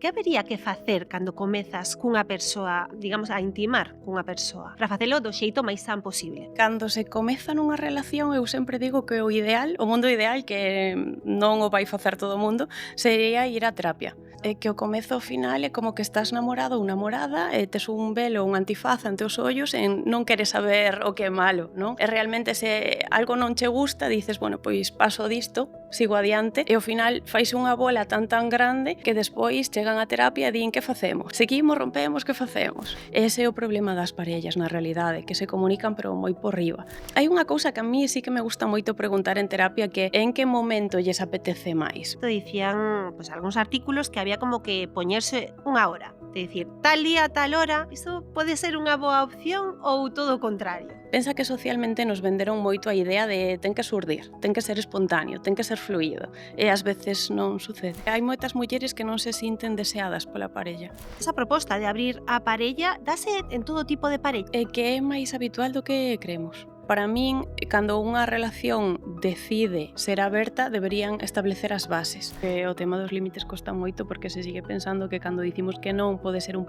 que habería que facer cando comezas cunha persoa, digamos, a intimar cunha persoa, para facelo do xeito máis san posible? Cando se comeza nunha relación, eu sempre digo que o ideal, o mundo ideal, que non o vai facer todo o mundo, sería ir á terapia. Que o comezo ao final é como que estás namorado ou namorada e tes un velo, un antifaz ante os ollos e non queres saber o que é malo, non? E realmente se algo non che gusta, dices, bueno, pois paso disto, sigo adiante, e ao final fais unha bola tan grande que despois chegan á terapia e din que facemos? Seguimos, rompemos, que facemos? Ese é o problema das parellas na realidade, que se comunican pero moi por riba. Hai unha cousa que a mí sí que me gusta moito preguntar en terapia, que é en que momento lles apetece máis. Dicían, pues, algúns artículos que había como que poñerse unha hora, de dicir, tal día, tal hora, iso pode ser unha boa opción ou todo o contrario? Pensa que socialmente nos venderon moito a idea de ten que xurdir, ten que ser espontáneo, ten que ser fluido, e ás veces non sucede. Hai moitas mulleres que non se sinten deseadas pola parella. Esa proposta de abrir a parella dase en todo tipo de parella. E que é máis habitual do que creemos. Para min, cando unha relación decide ser aberta, deberían establecer as bases. O tema dos límites costa moito porque se sigue pensando que cando dicimos que non pode ser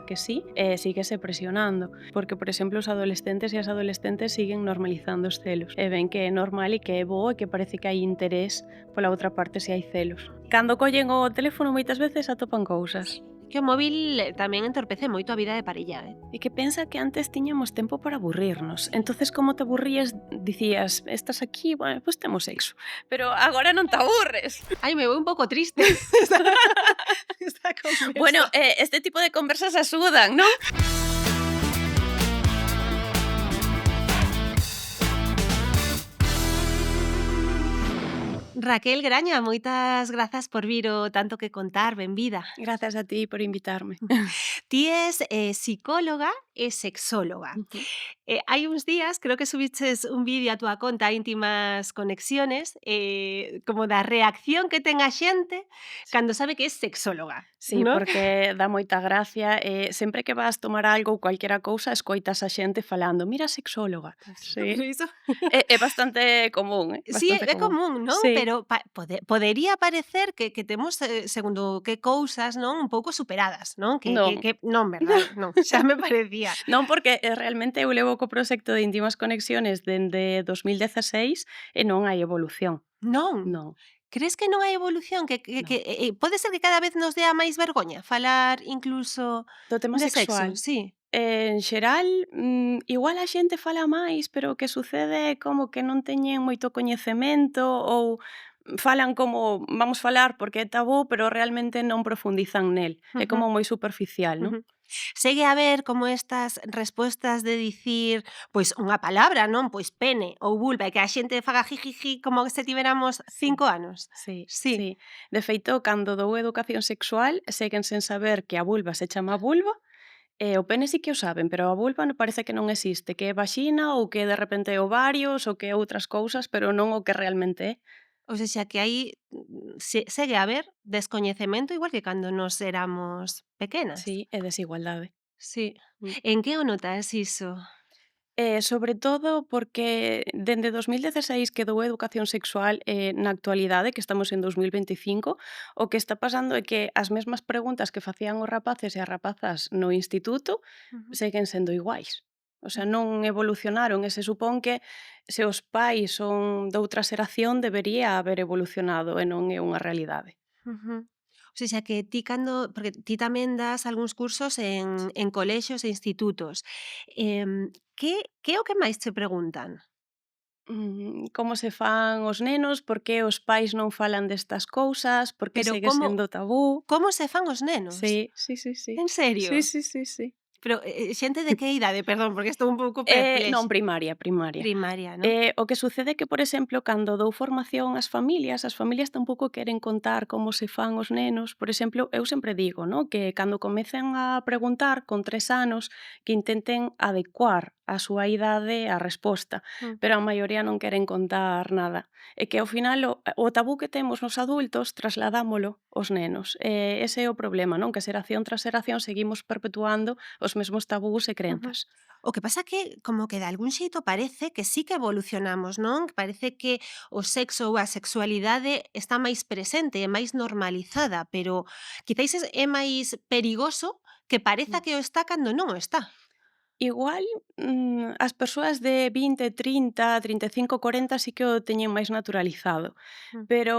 que sí, e síguese presionando. Porque, por exemplo, os adolescentes e as adolescentes siguen normalizando os celos. E ven que é normal e que é bo e que parece que hai interés pola outra parte se hai celos. Cando collen o teléfono moitas veces atopan cousas. Que o móvil tamén entorpece moito a vida de parella, E que pensa que antes tiñamos tempo para aburrirnos. Entonces, como te aburrías, dicías, estás aquí, bueno, pues temos sexo. Pero agora non te aburres. Ai, me vou un pouco triste. Esta conversa. Bueno, este tipo de conversas axudan, non? Raquel Graña, moitas grazas por vir o Tanto que contar, benvida. Grazas a ti por invitarme. Ti es psicóloga e sexóloga. Hai uns días, creo que subiches un vídeo a túa conta Íntimas Conexiones, como da reacción que ten a xente cando sabe que es sexóloga. Sí, ¿no? porque dá moita gracia. Sempre que vas tomar algo ou cualquiera cousa, escoitas a xente falando, mira, sexóloga. Sí. Iso. É bastante común, Sí, bastante é común, non? Sí. Pero podería parecer que temos, segundo que cousas, non? Un pouco superadas, non? Non. Non, verdade? Non, xa me parecía. Non, porque realmente eu levo co proxecto de Íntimas Conexiones dende 2016 e non hai evolución. Non? Non. Crees que non hai evolución? Non. Pode ser que cada vez nos dea máis vergoña falar incluso Do tema de sexual. sexo? Sí. En xeral, igual a xente fala máis, pero o que sucede é como que non teñen moito coñecemento ou falan como vamos falar porque é tabú, pero realmente non profundizan nel. É como moi superficial, non? Segue a haber como estas respostas de dicir, pois unha palabra, non? Pois pene ou vulva e que a xente faga jijiji como se tiveramos 5 anos. Sí, Sí. sí. De feito, cando dou educación sexual, seguen sen saber que a vulva se chama vulva. O pene sí que o saben, pero a vulva non parece que non existe, que é vaxina ou que de repente é ovarios ou que é outras cousas, pero non o que realmente é. Ou sexa que aí segue a haber descoñecemento igual que cando nos éramos pequenas. Sí, é desigualdade. Sí. Mm. En que o notas iso? Sobre todo porque dende 2016 que dou educación sexual, na actualidade, que estamos en 2025, o que está pasando é que as mesmas preguntas que facían os rapaces e as rapazas no instituto seguen sendo iguais. O sea, non evolucionaron e se supón que se os pais son doutra xeración debería haber evolucionado e non é unha realidade. O sexa que ti porque ti tamén das algúns cursos en colexios e institutos. Que é o que máis che preguntan? Como se fan os nenos, por que os pais non falan destas cousas, por que Pero segue sendo tabú. como se fan os nenos? Sí, sí, sí, sí. En serio? Sí, sí, sí, sí. Pero, xente de que idade? Perdón, porque estou un pouco perplexa. Non, primaria. Primaria, non? O que sucede é que, por exemplo, cando dou formación ás familias, as familias tampouco queren contar como se fan os nenos. Por exemplo, eu sempre digo, que cando comecen a preguntar con 3 anos, que intenten adecuar a súa idade a resposta, Mm. pero a maioría non queren contar nada. E que ao final o tabú que temos nos adultos trasladámolo aos nenos. Ese é o problema, non? Que xeración tras xeración seguimos perpetuando os mesmos tabús e Ujú. crenzas. O que pasa que como que de algún xeito parece que sí que evolucionamos, non? Que parece que o sexo ou a sexualidade está máis presente e máis normalizada, pero quizáis é máis perigoso que pareza Mm. que o está cando non o está. Igual, as persoas de 20, 30, 35, 40 sí que o teñen máis naturalizado, Mm. pero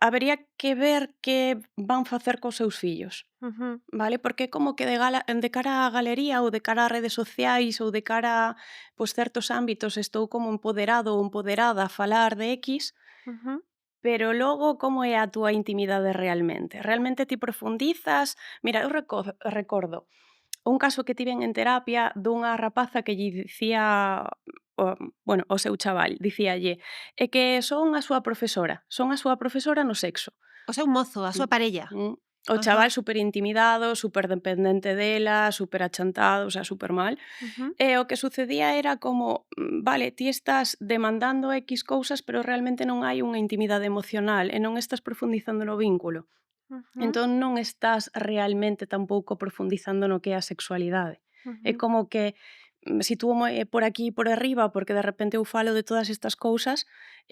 habería que ver que van facer cos seus fillos, Ujú, vale? Porque é como que de cara á galería ou de cara ás redes sociais ou de cara a, pois, certos ámbitos estou como empoderado ou empoderada a falar de X, ujú. pero logo como é a túa intimidade realmente? Realmente ti profundizas? Mira, eu recordo un caso que tiven en terapia dunha rapaza que lle dicía o seu chaval, dicíalle: "É que son a súa profesora no sexo". O seu mozo, a súa Mm, parella. O Ajá. chaval superintimidado, superdependente dela, superachantado, o sea, supermal. Ujú, E o que sucedía era como, vale, ti estás demandando X cousas, pero realmente non hai unha intimidade emocional e non estás profundizando no vínculo. ujú, Entón non estás realmente tampouco profundizando no que é a sexualidade. É ujú. como que sitúome por aquí por arriba porque de repente eu falo de todas estas cousas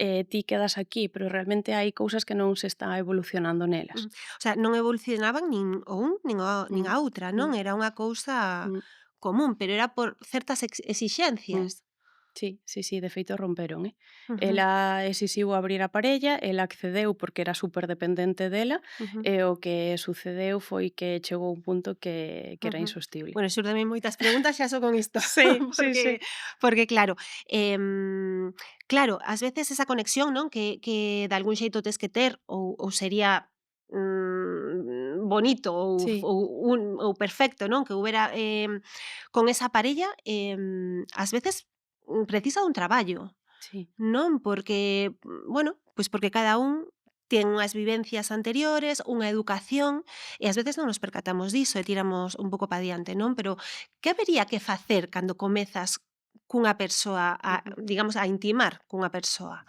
e ti quedas aquí, pero realmente hai cousas que non se está evolucionando nelas. O sea, non evolucionaban nin o un nin Mm, a outra, non? mm, Era unha cousa mm, común, pero era por certas mm. exixencias. Sí, sí, sí, de feito romperon, eh. Ujú, Ela exixiu abrir a parella, el accedeu porque era superdependente dela, ujú, e o que sucedeu foi que chegou un punto que era ujú. insostible. Bueno, xúrdenme moitas preguntas xa só con isto, Sí, sí, porque sí. porque claro, claro, ás veces esa conexión, non, que de algún xeito tes que ter ou sería, bonito Sí, ou perfecto, non, que houbera, con esa parella, ás veces, precisa dun traballo. sí. Non, porque, bueno, pois porque cada un ten unhas vivencias anteriores, unha educación, e ás veces non nos percatamos diso e tiramos un pouco pa diante, non? Pero que habería que facer cando comezas cunha persoa a, Ujú. digamos, a intimar cunha persoa,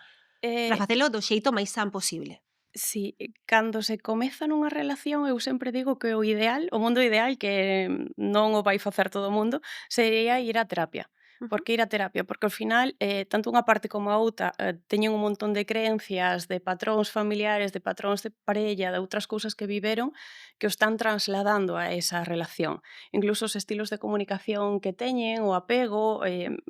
para Eh, facelo do xeito máis san posible? si, cando se comeza nunha relación, eu sempre digo que o ideal, o mundo ideal, que non o vai facer todo o mundo, sería ir á terapia. Ujú, Por que ir á terapia? Porque ao final, tanto unha parte como a outra, teñen un montón de creencias, de patróns familiares, de patróns de parella, de outras cousas que viveron, que o están trasladando a esa relación. Incluso os estilos de comunicación que teñen, o apego,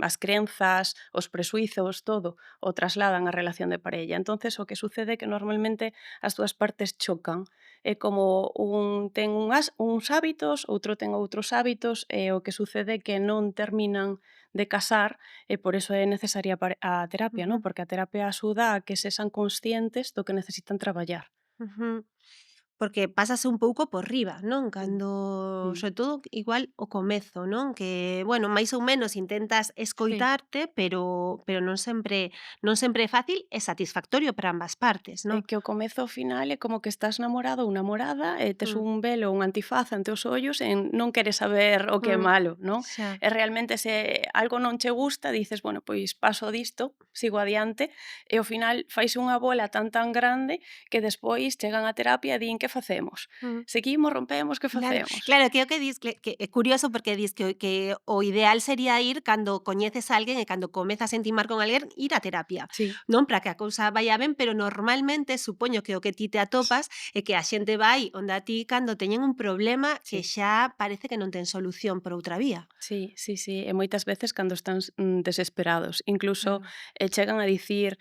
as crenzas, os presuizos, todo, o trasladan á relación de parella. Entonces, o que sucede é que normalmente as dúas partes chocan. É como un ten uns hábitos, outro ten outros hábitos, e o que sucede é que non terminan de casar e por iso é necesaria a terapia, non? ujú, Porque a terapia axuda a que sexan conscientes do que necesitan traballar. ujú. Porque pásase un pouco por riba, non? Mm, Cando, mm. sobre todo, igual o comezo, non? Que, bueno, máis ou menos intentas Sí. escoitarte, pero non sempre é fácil e satisfactorio para ambas partes, É non? que o comezo ao final é como que estás namorado ou namorada e tes Mm, un velo, un antifaz ante os ollos e non queres saber o que é mm, malo, non? xa. E realmente se algo non che gusta, dices, bueno, pois paso disto, sigo adiante, e ao final faise unha bola tan grande que despois chegan á terapia e din que facemos? Mm. Seguimos, rompemos, que Claro, facemos? claro, que é o que dis que é curioso porque dis que o ideal sería ir cando coñeces a alguén e cando comezas a intimar con alguén, ir á terapia, Sí, non? Para que a cousa vaia ben, pero normalmente supoño que o que ti te atopas é que a xente vai onde a ti cando teñen un problema que sí. xa parece que non ten solución por outra vía. Sí, sí, sí, e moitas veces cando están desesperados, incluso, Claro. chegan a dicir,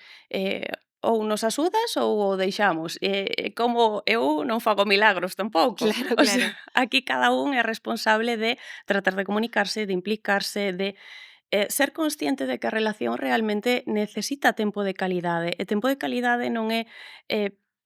ou nos axudas ou o deixamos, como eu non fago milagros tampouco. Claro, O sea, claro. aquí cada un é responsable de tratar de comunicarse, de implicarse, de, ser consciente de que a relación realmente necesita tempo de calidade, e tempo de calidade non é,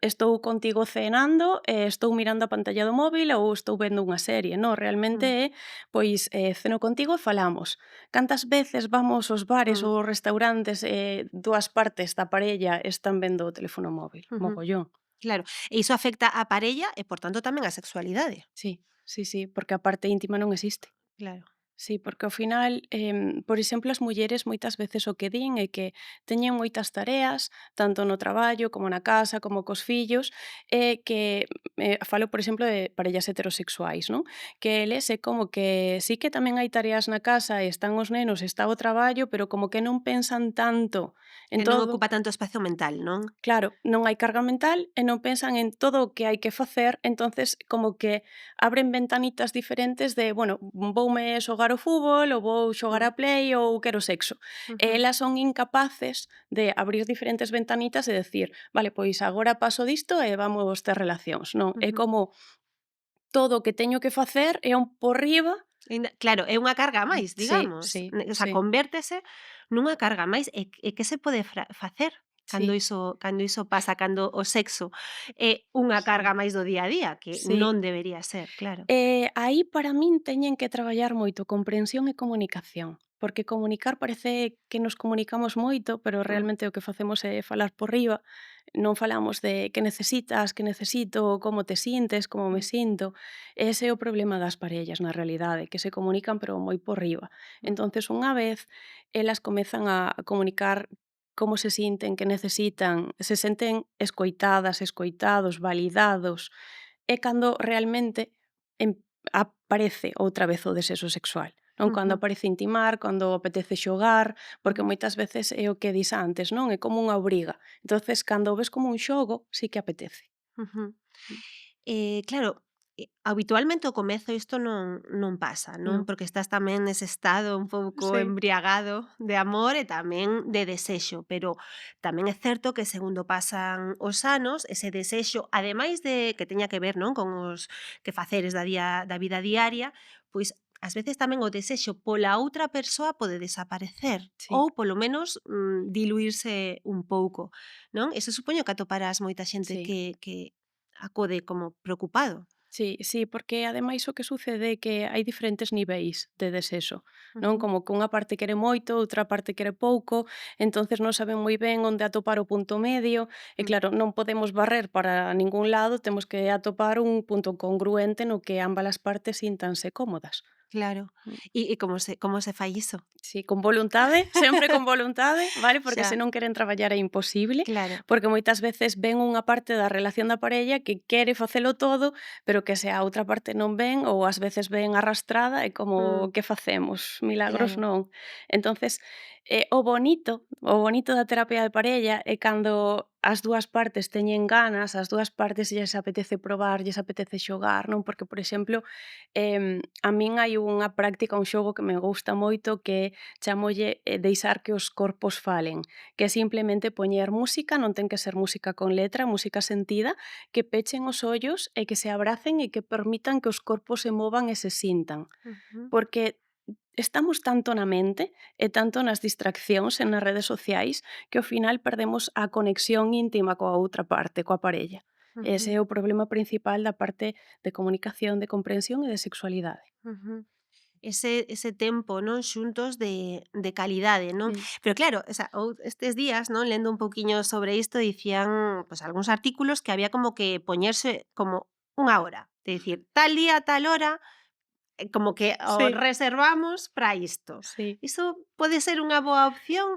estou contigo cenando e estou mirando a pantalla do móvil ou estou vendo unha serie, non, realmente Mm, é, pois, ceno contigo e falamos. Cantas veces vamos aos bares mm, ou aos restaurantes e dúas partes da parella están vendo o teléfono móvil? ujú. Mogollón. Claro, e iso afecta á parella e, por tanto, tamén á sexualidade. Sí, sí, sí, porque a parte íntima non existe. Claro. Sí, porque ao final, por exemplo, as mulleres moitas veces o que din é que teñen moitas tareas, tanto no traballo como na casa, como cos fillos, que falo, por exemplo, de parellas heterosexuais, non? Que eles é como que sí que tamén hai tareas na casa e están os nenos e está o traballo, pero como que non pensan tanto en Que non todo. ocupa tanto espacio mental, non? Claro, non hai carga mental e non pensan en todo o que hai que facer, entonces como que abren ventanitas diferentes de, bueno, voume xogar ao fútbol ou vou xogar Mm, a play ou quero sexo. E ujú, elas son incapaces de abrir diferentes ventanitas e decir, vale, pois agora paso disto e vamos ter relacións. Non, é ujú. como todo o que teño que facer é un por riba. Aínda claro, é unha carga a máis, Sí, digamos, sí, o sea, sí, convértese nunha carga a máis e que se pode facer sí, cando iso pasa, cando o sexo é unha carga máis do día a día, que sí. non debería ser, claro. Aí para min teñen que traballar moito comprensión e comunicación, porque comunicar parece que nos comunicamos moito, pero Mm, realmente o que facemos é falar por riba, non falamos de que necesitas, que necesito, como te sintes, como me mm, sinto. Ese é o problema das parellas na realidade, que se comunican pero moi por riba. mm, Entonces unha vez elas comezan a comunicar como se sinten, que necesitan, se senten escoitadas, escoitados, validados, é cando realmente aparece outra vez o desexo sexual, non? Cando ujú, aparece intimar, cando apetece xogar, porque ujú, moitas veces é o que dis antes, non? É como unha obriga. Entonces, cando o ves como un xogo, sí que apetece. ujú. Claro, habitualmente ao comezo isto non pasa, non? Non. Porque estás tamén nese estado un pouco Sí, embriagado de amor e tamén de desexo, pero tamén é certo que segundo pasan os anos, ese desexo, ademais de que teña que ver, non, con os quefaceres da vida diaria, pois ás veces tamén o desexo pola outra persoa pode desaparecer sí, ou polo menos diluírse un pouco, non? Eso supoño que atoparás moita xente sí. que acode como preocupado. Sí, sí, porque ademais o que sucede é que hai diferentes niveis de desexo, non? Ujú, Como que unha parte quere moito, outra parte quere pouco, entonces non saben moi ben onde atopar o punto medio, e mm, claro, non podemos barrer para ningún lado, temos que atopar un punto congruente no que ambas as partes síntanse cómodas. claro. Mm. E como se fai iso? Sí, con voluntade, sempre con voluntade, vale? Porque se Xa, non queren traballar é imposible, claro. porque moitas veces ven unha parte da relación da parella que quere facelo todo, pero que se a outra parte non ven ou ás veces ven arrastrada, é como Mm, que facemos? Milagros claro. non. Entonces, o bonito da terapia de parella é cando as dúas partes teñen ganas, as dúas partes lles apetece probar, lles apetece xogar, non? Porque, por exemplo, a min hai unha práctica, un xogo que me gusta moito que chamolle deixar que os corpos falen, que é simplemente poñer música, non ten que ser música con letra, música sentida, que pechen os ollos e que se abracen e que permitan que os corpos se movan e se sintan. Ujú, Porque estamos tanto na mente e tanto nas distraccións e nas redes sociais que ao final perdemos a conexión íntima coa outra parte, coa parella. Ese ujú, é o problema principal da parte de comunicación, de comprensión e de sexualidade. ujú. Ese tempo, non, xuntos de calidade, non? Sí, Pero claro, o sea, estes días, non, lendo un pouquiño sobre isto, dicían, pues, algúns artículos que había como que poñerse como unha hora, de dicir, tal día, tal hora, como que o sí, reservamos para isto. sí. Iso pode ser unha boa opción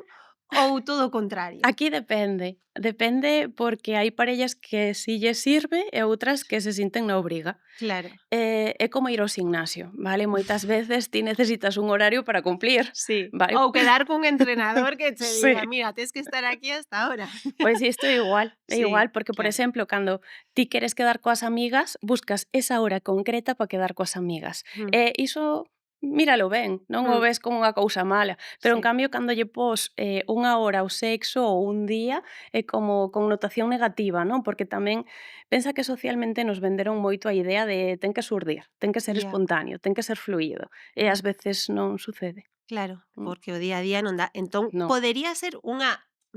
ou todo o contrario? Aquí depende, depende porque hai parellas que si lles sirve e outras que se sinten na obriga. Claro. É como ir ao gimnasio, vale? Moitas veces ti necesitas un horario para cumplir, Sí. vale? Ou quedar cun entrenador que che diga: Sí. "Mira, tes que estar aquí hasta ahora". Pois isto é igual, Sí, porque, por claro. exemplo, cando ti queres quedar coas amigas, buscas esa hora concreta para quedar coas amigas. Mm, E iso míralo ben, non o mm, ves como unha cousa mala, pero en sí, cambio cando lle pos, unha hora ao sexo ou un día é como connotación negativa, non? Porque tamén pensa que socialmente nos venderon moito a idea de ten que xurdir, ten que ser ya. espontáneo, ten que ser fluído, e ás Mm, veces non sucede. claro, Mm, porque o día a día non dá. Entón, non. podería ser unha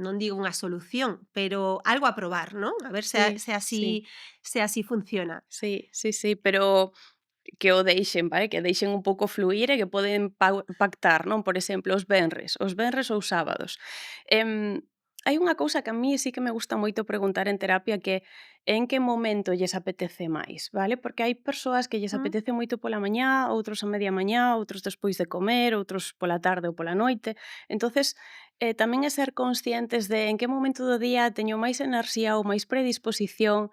non digo unha solución, pero algo a probar, non? A ver Sí, sí. se así funciona. Sí, sí, sí, pero que o deixen, vale, que deixen un pouco fluir e que poden pactar, non? Por exemplo, os venres ou sábados. Em, Hai unha cousa que a mí sí que me gusta moito preguntar en terapia que é en que momento lles apetece máis, vale? Porque hai persoas que lles Mm, apetece moito pola mañá, outros a media mañá, outros despois de comer, outros pola tarde ou pola noite. Entonces, tamén é ser conscientes de en que momento do día teño máis enerxía ou máis predisposición,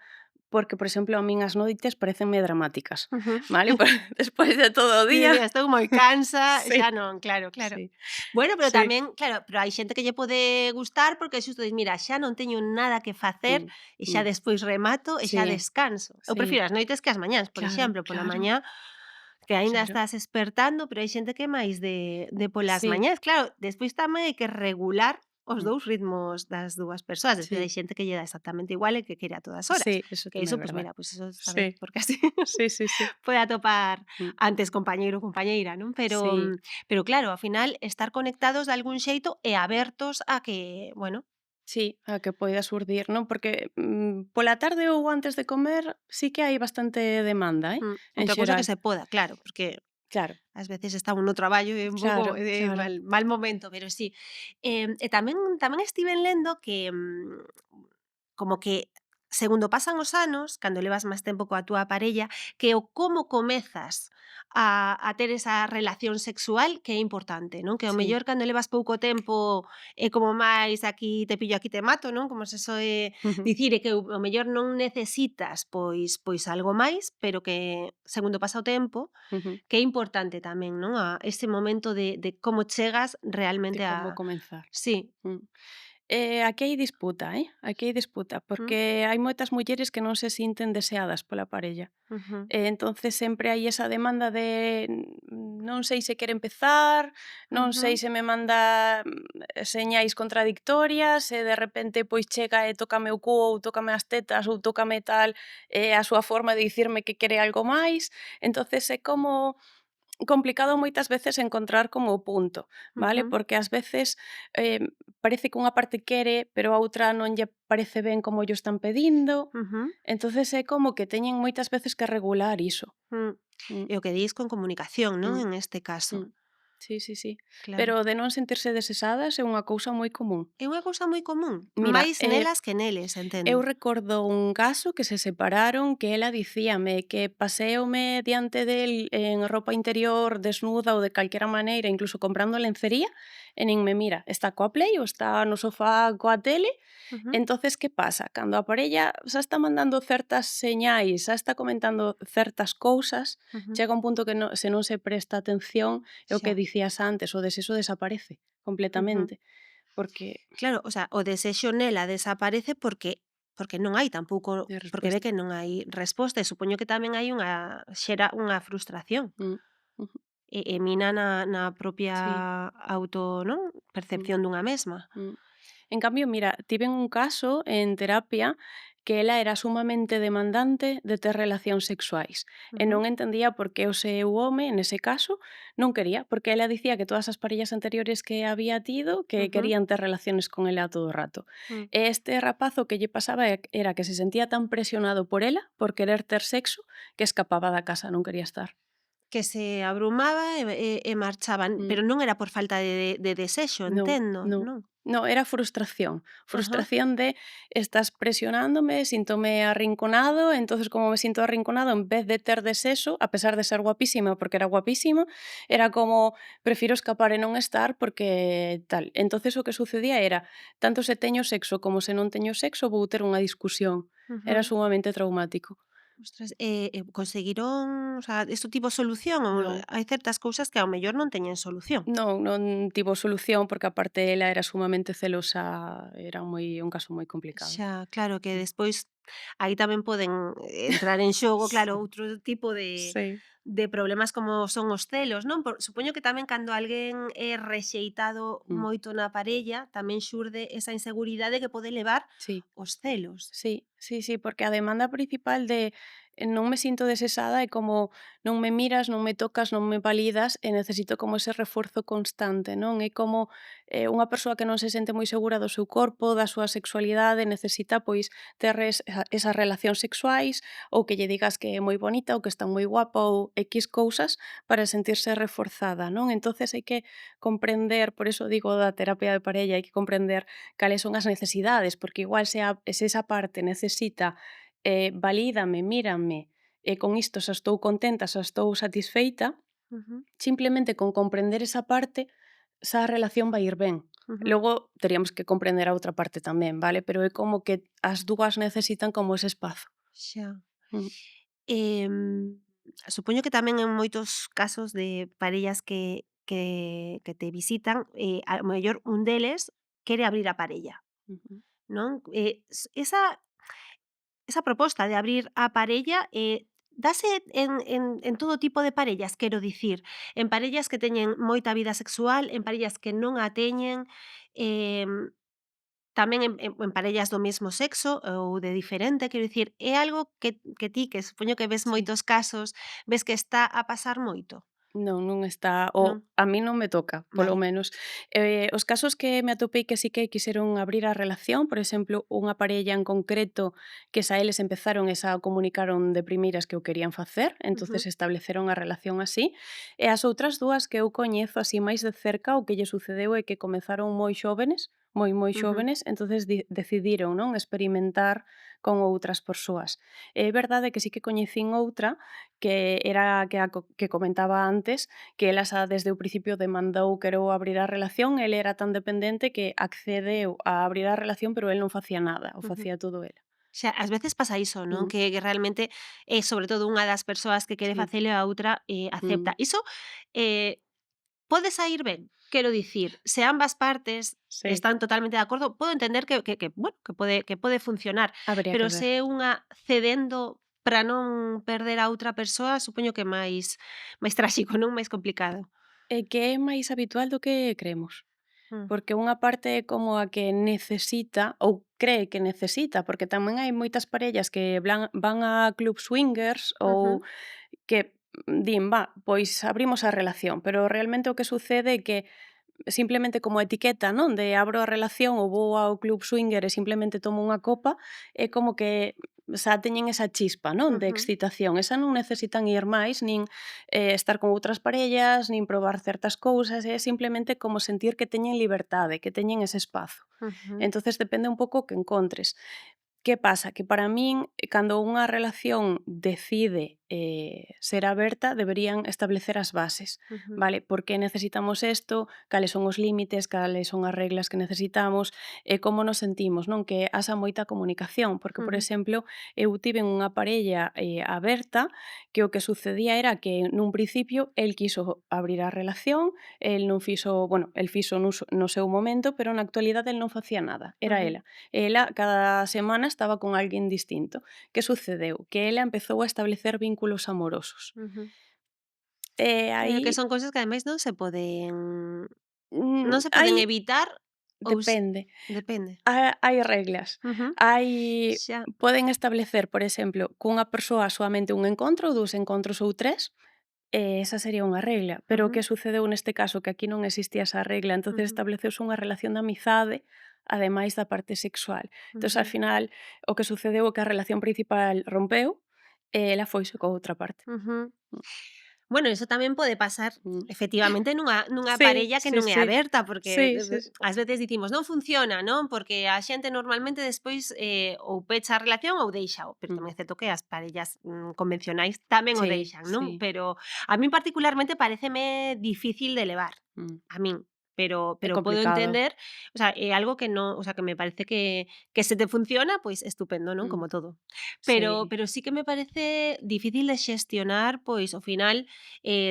porque, por exemplo, a min as noites parecenme dramáticas, ujú. vale? Despois de todo o día. Dicía: "Estou moi cansa, xa Sí, non", claro, claro. sí, Bueno, pero sí. tamén, claro, pero hai xente que lle pode gustar porque xusto dis: "Mira, xa non teño nada que facer Mm, e xa mm. despois remato e xa Sí, descanso". Eu sí. prefiro as noites que as mañás, por Claro, exemplo, pola claro, mañá que aínda claro. estás espertando, pero hai xente que é máis de polas Sí, mañás. Claro, despois tamén hai que regular os mm, 2 ritmos das 2 persoas. Despois hai sí, xente que lle dá exactamente igual e que quere a todas horas. sí, eso Que tamén iso, é pues verdad. mira, pues eso está ben, Sí, porque así sí, sí, sí. pode atopar Mm, antes compañeiro ou compañeira, non? sí, Pero claro, ao final estar conectados de algún xeito e abertos a que, bueno, sí, a que poida xurdir, non? Porque, pola tarde ou antes de comer sí que hai bastante demanda, en outra cousa que xeral. se poda, claro, porque Claro, ás veces está un no traballo e un pouco claro, claro. mal momento, pero sí. E tamén estiven lendo que, como que segundo pasan os anos, cando levas máis tempo coa túa parella, que o como comezas a ter esa relación sexual que é importante, non? Que ao Sí. mellor cando levas pouco tempo é como máis aquí te pillo, aquí te mato, non? Como se soe Ujú, dicir, e que ao mellor non necesitas pois algo máis, pero que segundo pasa o tempo, ujú. que é importante tamén, non? Ese momento de como chegas De realmente como a comenzar. sí. Mm. Aquí hai disputa, aquí hai disputa, Mm, porque hai moitas mulleres que non se sinten deseadas pola parella. ujú, Entonces sempre hai esa demanda de non sei se quere empezar, non sei ujú. se me manda señais contradictorias, e de repente pois chega e tócame o cu ou tócame as tetas ou tócame tal, a súa forma de dicirme que quere algo máis. Entonces é como complicado moitas veces encontrar como o punto, vale? Ujú, Porque ás veces, parece que unha parte quere, pero a outra non lle parece ben como llo están pedindo. ujú, Entonces é como que teñen moitas veces que regular iso. mm. Mm, E o que dis con comunicación, non? mm, En este caso, mm. Sí, sí, sí. claro. Pero de non sentirse desesadas é unha cousa moi común. É unha cousa moi común, Mira, máis nelas que neles, eu entendo. recordo un caso que se separaron que ela dicíame que paséome diante del en roupa interior desnuda ou de calquera maneira, incluso comprando lencería, e nin me mira, está coa Play ou está no sofá coa tele. Ujú, Entonces, que pasa? Cando a parella xa está mandando certas señais, xa está comentando certas cousas, ujú, chega un punto que se non se presta atención, é o que xa, dicías antes, o desexo desaparece ujú. completamente, porque Claro, o sea, o desexo nela desaparece porque non hai tampouco é porque ve resposta. que non hai resposta e supoño que tamén hai xera unha frustración Ujú. e mina na propia Sí. auto, non, Mm, percepción dunha mesma. mm. En cambio, mira, tiven un caso en terapia que ela era sumamente demandante de ter relacións sexuais e Ujú, non entendía por que o seu home, nese caso, non quería, porque ela dicía que todas as parellas anteriores que había tido que ujú, querían ter relaciones con ela todo o rato. mm. E este rapazo que lle pasaba era que se sentía tan presionado por ela, por querer ter sexo, que escapaba da casa, non quería estar. Que se abrumaba e marchaban, Mm. pero non era por falta de desexo, No, entendo, no. non? No, era frustración. Ajá, Frustración de estás presionándome, síntome arrinconado, entonces como me siento arrinconado, en vez de ter desexo, a pesar de ser guapísima, porque era guapísimo, era como prefiro escapar e non estar porque tal. Entonces o que sucedía era, tanto se teño sexo como se non teño sexo, vou ter unha discusión. Era ujú. sumamente traumático. Ostras, conseguiron, o sea, isto tivo solución ou Non, hai certas cousas que ao mellor non teñen solución? non tivo solución porque aparte ela era sumamente celosa, era un caso moi complicado. Xa, claro que Mm. despois aí tamén poden entrar en xogo, claro, Sí. outro tipo Sí. de problemas como son os celos, non? Supoño que tamén cando alguén é rexeitado Mm. moito na parella, tamén xurde esa inseguridade que pode levar Sí, os celos. sí, sí, sí, porque a demanda principal de non me sinto desexada, é como non me miras, non me tocas, non me validas e necesito como ese reforzo constante, non? É como unha persoa que non se sente moi segura do seu corpo, da súa sexualidade, necesita pois ter esas relacións sexuais ou que lle digas que é moi bonita ou que está moi guapa ou X cousas para sentirse reforzada, non? Entonces hai que comprender, por eso digo da terapia de parella, hai que comprender cales son as necesidades, porque igual se esa parte necesita valídame, mírame, e con isto xa estou contenta, xa estou satisfeita, Ujú, simplemente con comprender esa parte, xa a relación vai ir ben. ujú. Logo teríamos que comprender a outra parte tamén, vale? Pero é como que as dúas necesitan como ese espazo. Xa. Mm, Supoño que tamén en moitos casos de parellas que te visitan, a mellor un deles quere abrir a parella, ujú. non? Esa proposta de abrir a parella, dáse en todo tipo de parellas, quero dicir, en parellas que teñen moita vida sexual, en parellas que non a teñen, em, tamén en parellas do mesmo sexo ou de diferente, quero dicir, é algo que ti, que supoño que ves Sí. moitos casos, ves que está a pasar moito, Non, non está non? o a min non me toca, polo Vale. menos. Os casos que me atopei que sí que quixeron abrir a relación, por exemplo, unha parella en concreto que xa eles empezaron e xa o comunicaron de primeiras que o querían facer, Ujú, entonces estableceron a relación así, e as outras dúas que eu coñezo así máis de cerca, o que lle sucedeu é que comezaron moi xóvenes, moi ujú, xóvenes, entonces decidiron, non, experimentar con outras persoas. É verdade que sí que coñecín outra que era que a co que comentaba antes, que ela xa desde o principio demandou quero abrir a relación, el era tan dependente que accedeu a abrir a relación, pero el non facía nada, o ujú. facía todo ela. Xa, ás veces pasa iso, non? Mm, Que realmente, sobre todo unha das persoas que quere sí, facelo e a outra, mm, acepta. Iso, eh, pode saír ben, quero dicir, se ambas partes sí, están totalmente de acordo, podo entender bueno, que pode funcionar, habría que pero ver. se é unha cedendo para non perder a outra persoa, supoño que máis tráxico, non? Máis complicado. É que é máis habitual do que creemos. Mm, Porque unha parte é como a que necesita ou cree que necesita, porque tamén hai moitas parellas que van a club swingers ou ujú, que din, va, pois abrimos a relación, pero realmente o que sucede é que simplemente como etiqueta, non? De abro a relación ou vou ao club swinger e simplemente tomo unha copa, é como que xa teñen esa chispa, non? De ujú, excitación. Esa non necesitan ir máis, nin estar con outras parellas, nin probar certas cousas, é simplemente como sentir que teñen liberdade, que teñen ese espazo. ujú, Entonces depende un pouco o que encontres. Que pasa? Que para min, cando unha relación decide ser aberta, deberían establecer as bases, ujú, vale? Por que necesitamos isto, cales son os límites, cales son as reglas que necesitamos, e como nos sentimos, non? Que haxa moita comunicación, porque, por ujú, exemplo, eu tiven unha parella aberta que o que sucedía era que nun principio el quiso abrir a relación, el non fixo, bueno, el fixo no seu momento, pero na actualidade el non facía nada, era ujú, ela. Ela cada semana estaba con alguén distinto. Que sucedeu? Que ela empezou a establecer vínculos amorosos. ujú. E Pero que aí, son cousas que ademais non se poden hai evitar ou depende. depende. Hai reglas. Ujú. Hai Xa. poden establecer, por exemplo, cunha persoa soamente un encontro, 2 encontros ou 3, esa sería unha regla. Pero o Ujú, que sucedeu neste caso? Que aquí non existía esa regla, entonces ujú, estableceuse unha relación de amizade, ademais da parte sexual. Entón, ao ujú, final, o que sucedeu é que a relación principal rompeu e ela foise co outra parte. ujú. Bueno, eso tamén pode pasar Mm. efectivamente nunha Sí, parella que sí, non é sí. aberta, porque Sí, sí, sí. ás veces dicimos non funciona, non? Porque a xente normalmente despois ou pecha a relación ou deixao, pero Mm. tamén é certo que as parellas convencionais tamén o Sí, deixan, non? sí. Pero a min particularmente paréceme difícil de levar, Mm. a min, pero É podo complicado. entender, o sea, é algo que non, o sea, que me parece que se te funciona, pois estupendo, non? Mm. Como todo. Sí. Pero sí que me parece difícil de xestionar, pois ao final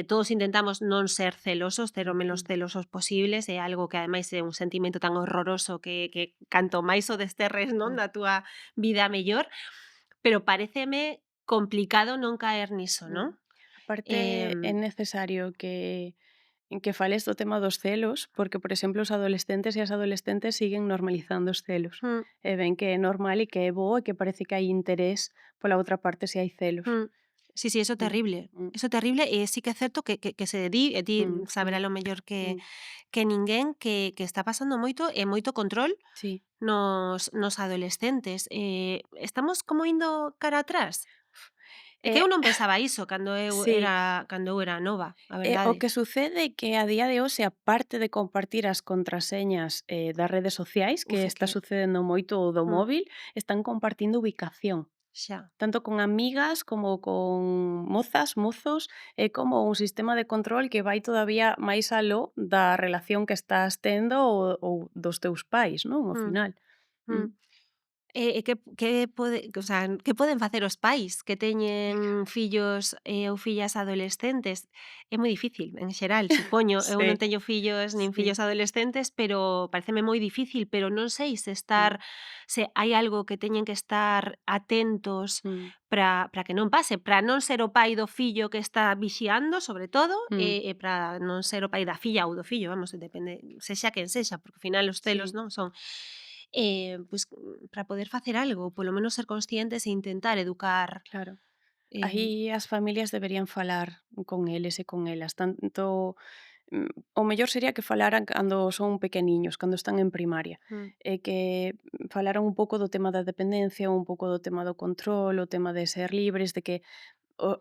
todos intentamos non ser celosos, ter o menos Ujú. celosos posibles, é algo que ademais é un sentimento tan horroroso que canto máis o desterres, non, Mm. da túa vida mellor, pero paréceme complicado non caer niso, Mm. non? Aparte é Em, necesario que en que fales do tema dos celos, porque, por exemplo, os adolescentes e as adolescentes siguen normalizando os celos. Mm, E ven que é normal e que é bo e que parece que hai interés pola outra parte se hai celos. mm. Sí, sí, Mm, mm, eso terrible, e sí que é certo que se di, e ti mm, mm, saberá lo mellor mm. que ninguén, que está pasando moito e moito control Sí. nos adolescentes. Estamos como indo cara atrás? É que Eh, eu non pensaba iso sí. cando eu era nova, a O verdade. que sucede é que a día de hoxe, aparte de compartir as contraseñas, das redes sociais, que Uf, é está que sucedendo moito o do mm, móvil, están compartindo ubicación. xa. Tanto con amigas como con mozas, mozos, é como un sistema de control que vai todavía máis aló da relación que estás tendo ou dos teus pais, non, ao Mm, final. mm. Mm, Que poden facer os pais que teñen fillos, ou fillas adolescentes? É moi difícil, en xeral, supoño. Eu non sí, teño fillos nin sí, fillos adolescentes, pero paréceme moi difícil, pero non sei mm, se hai algo que teñen que estar atentos mm, para que non pase, para non ser o pai do fillo que está vixiando, sobre todo, mm, e para non ser o pai da filla ou do fillo, vamos, depende, sexa quen sexa, porque ao final os celos, sí, non, son pois, para poder facer algo, polo menos ser conscientes e intentar educar, claro. eh Aí as familias deberían falar con eles e con elas, tanto o mellor sería que falaran cando son pequeniños, cando están en primaria, mm, e que falaran un pouco do tema da dependencia, un pouco do tema do control, o tema de ser libres, de que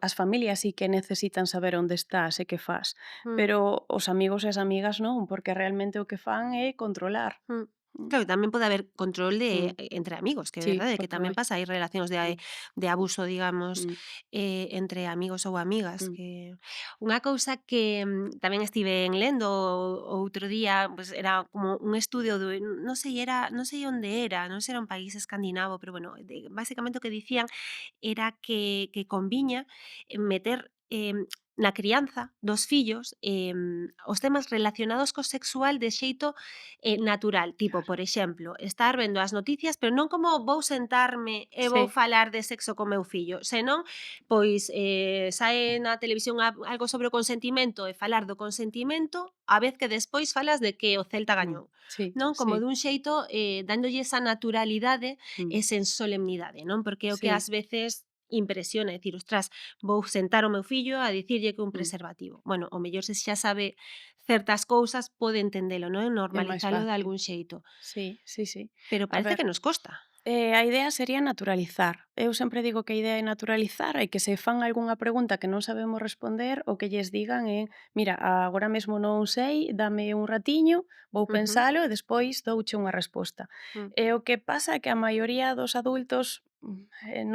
as familias sí que necesitan saber onde estás e que fas, mm. pero os amigos e as amigas non, porque realmente o que fan é controlar. Mm. Mm, Claro, tamén pode haber control mm, entre amigos, que é sí, verdade que porque tamén vai. pasa, hai relacións Mm, de abuso, digamos, mm, entre amigos ou amigas, mm, que unha cousa que, tamén estiven lendo outro día, pues era como un estudio non sei onde era, non sei se era un país escandinavo, pero bueno, basicamente o que dicían era que conviña meter, na crianza dos fillos, os temas relacionados co sexual de xeito natural, tipo, claro. por exemplo, estar vendo as noticias, pero non como vou sentarme e vou Sí, falar de sexo co meu fillo, senón, pois, sae na televisión algo sobre o consentimento e falar do consentimento, a vez que despois falas de que o Celta gañou, sí, non? Como sí, dun xeito, dándolle esa naturalidade mm, e sen solemnidade, non? Porque é o que sí, ás veces impresiona, é dicir, ostras, vou sentar o meu fillo a dicirlle que un mm. preservativo. Bueno, o mellor se xa sabe certas cousas pode entendelo, non? E É máis normalizalo de fácil. algún xeito. Sí, sí, sí. Pero A parece ver, que nos costa. a idea sería naturalizar. Eu sempre digo que a idea é naturalizar e que se fan algunha pregunta que non sabemos responder, o que lles digan é: "Mira, agora mesmo non sei, dame un ratiño, vou Ujú, pensalo e despois douche unha resposta". mm, E o que pasa é que a maioría dos adultos,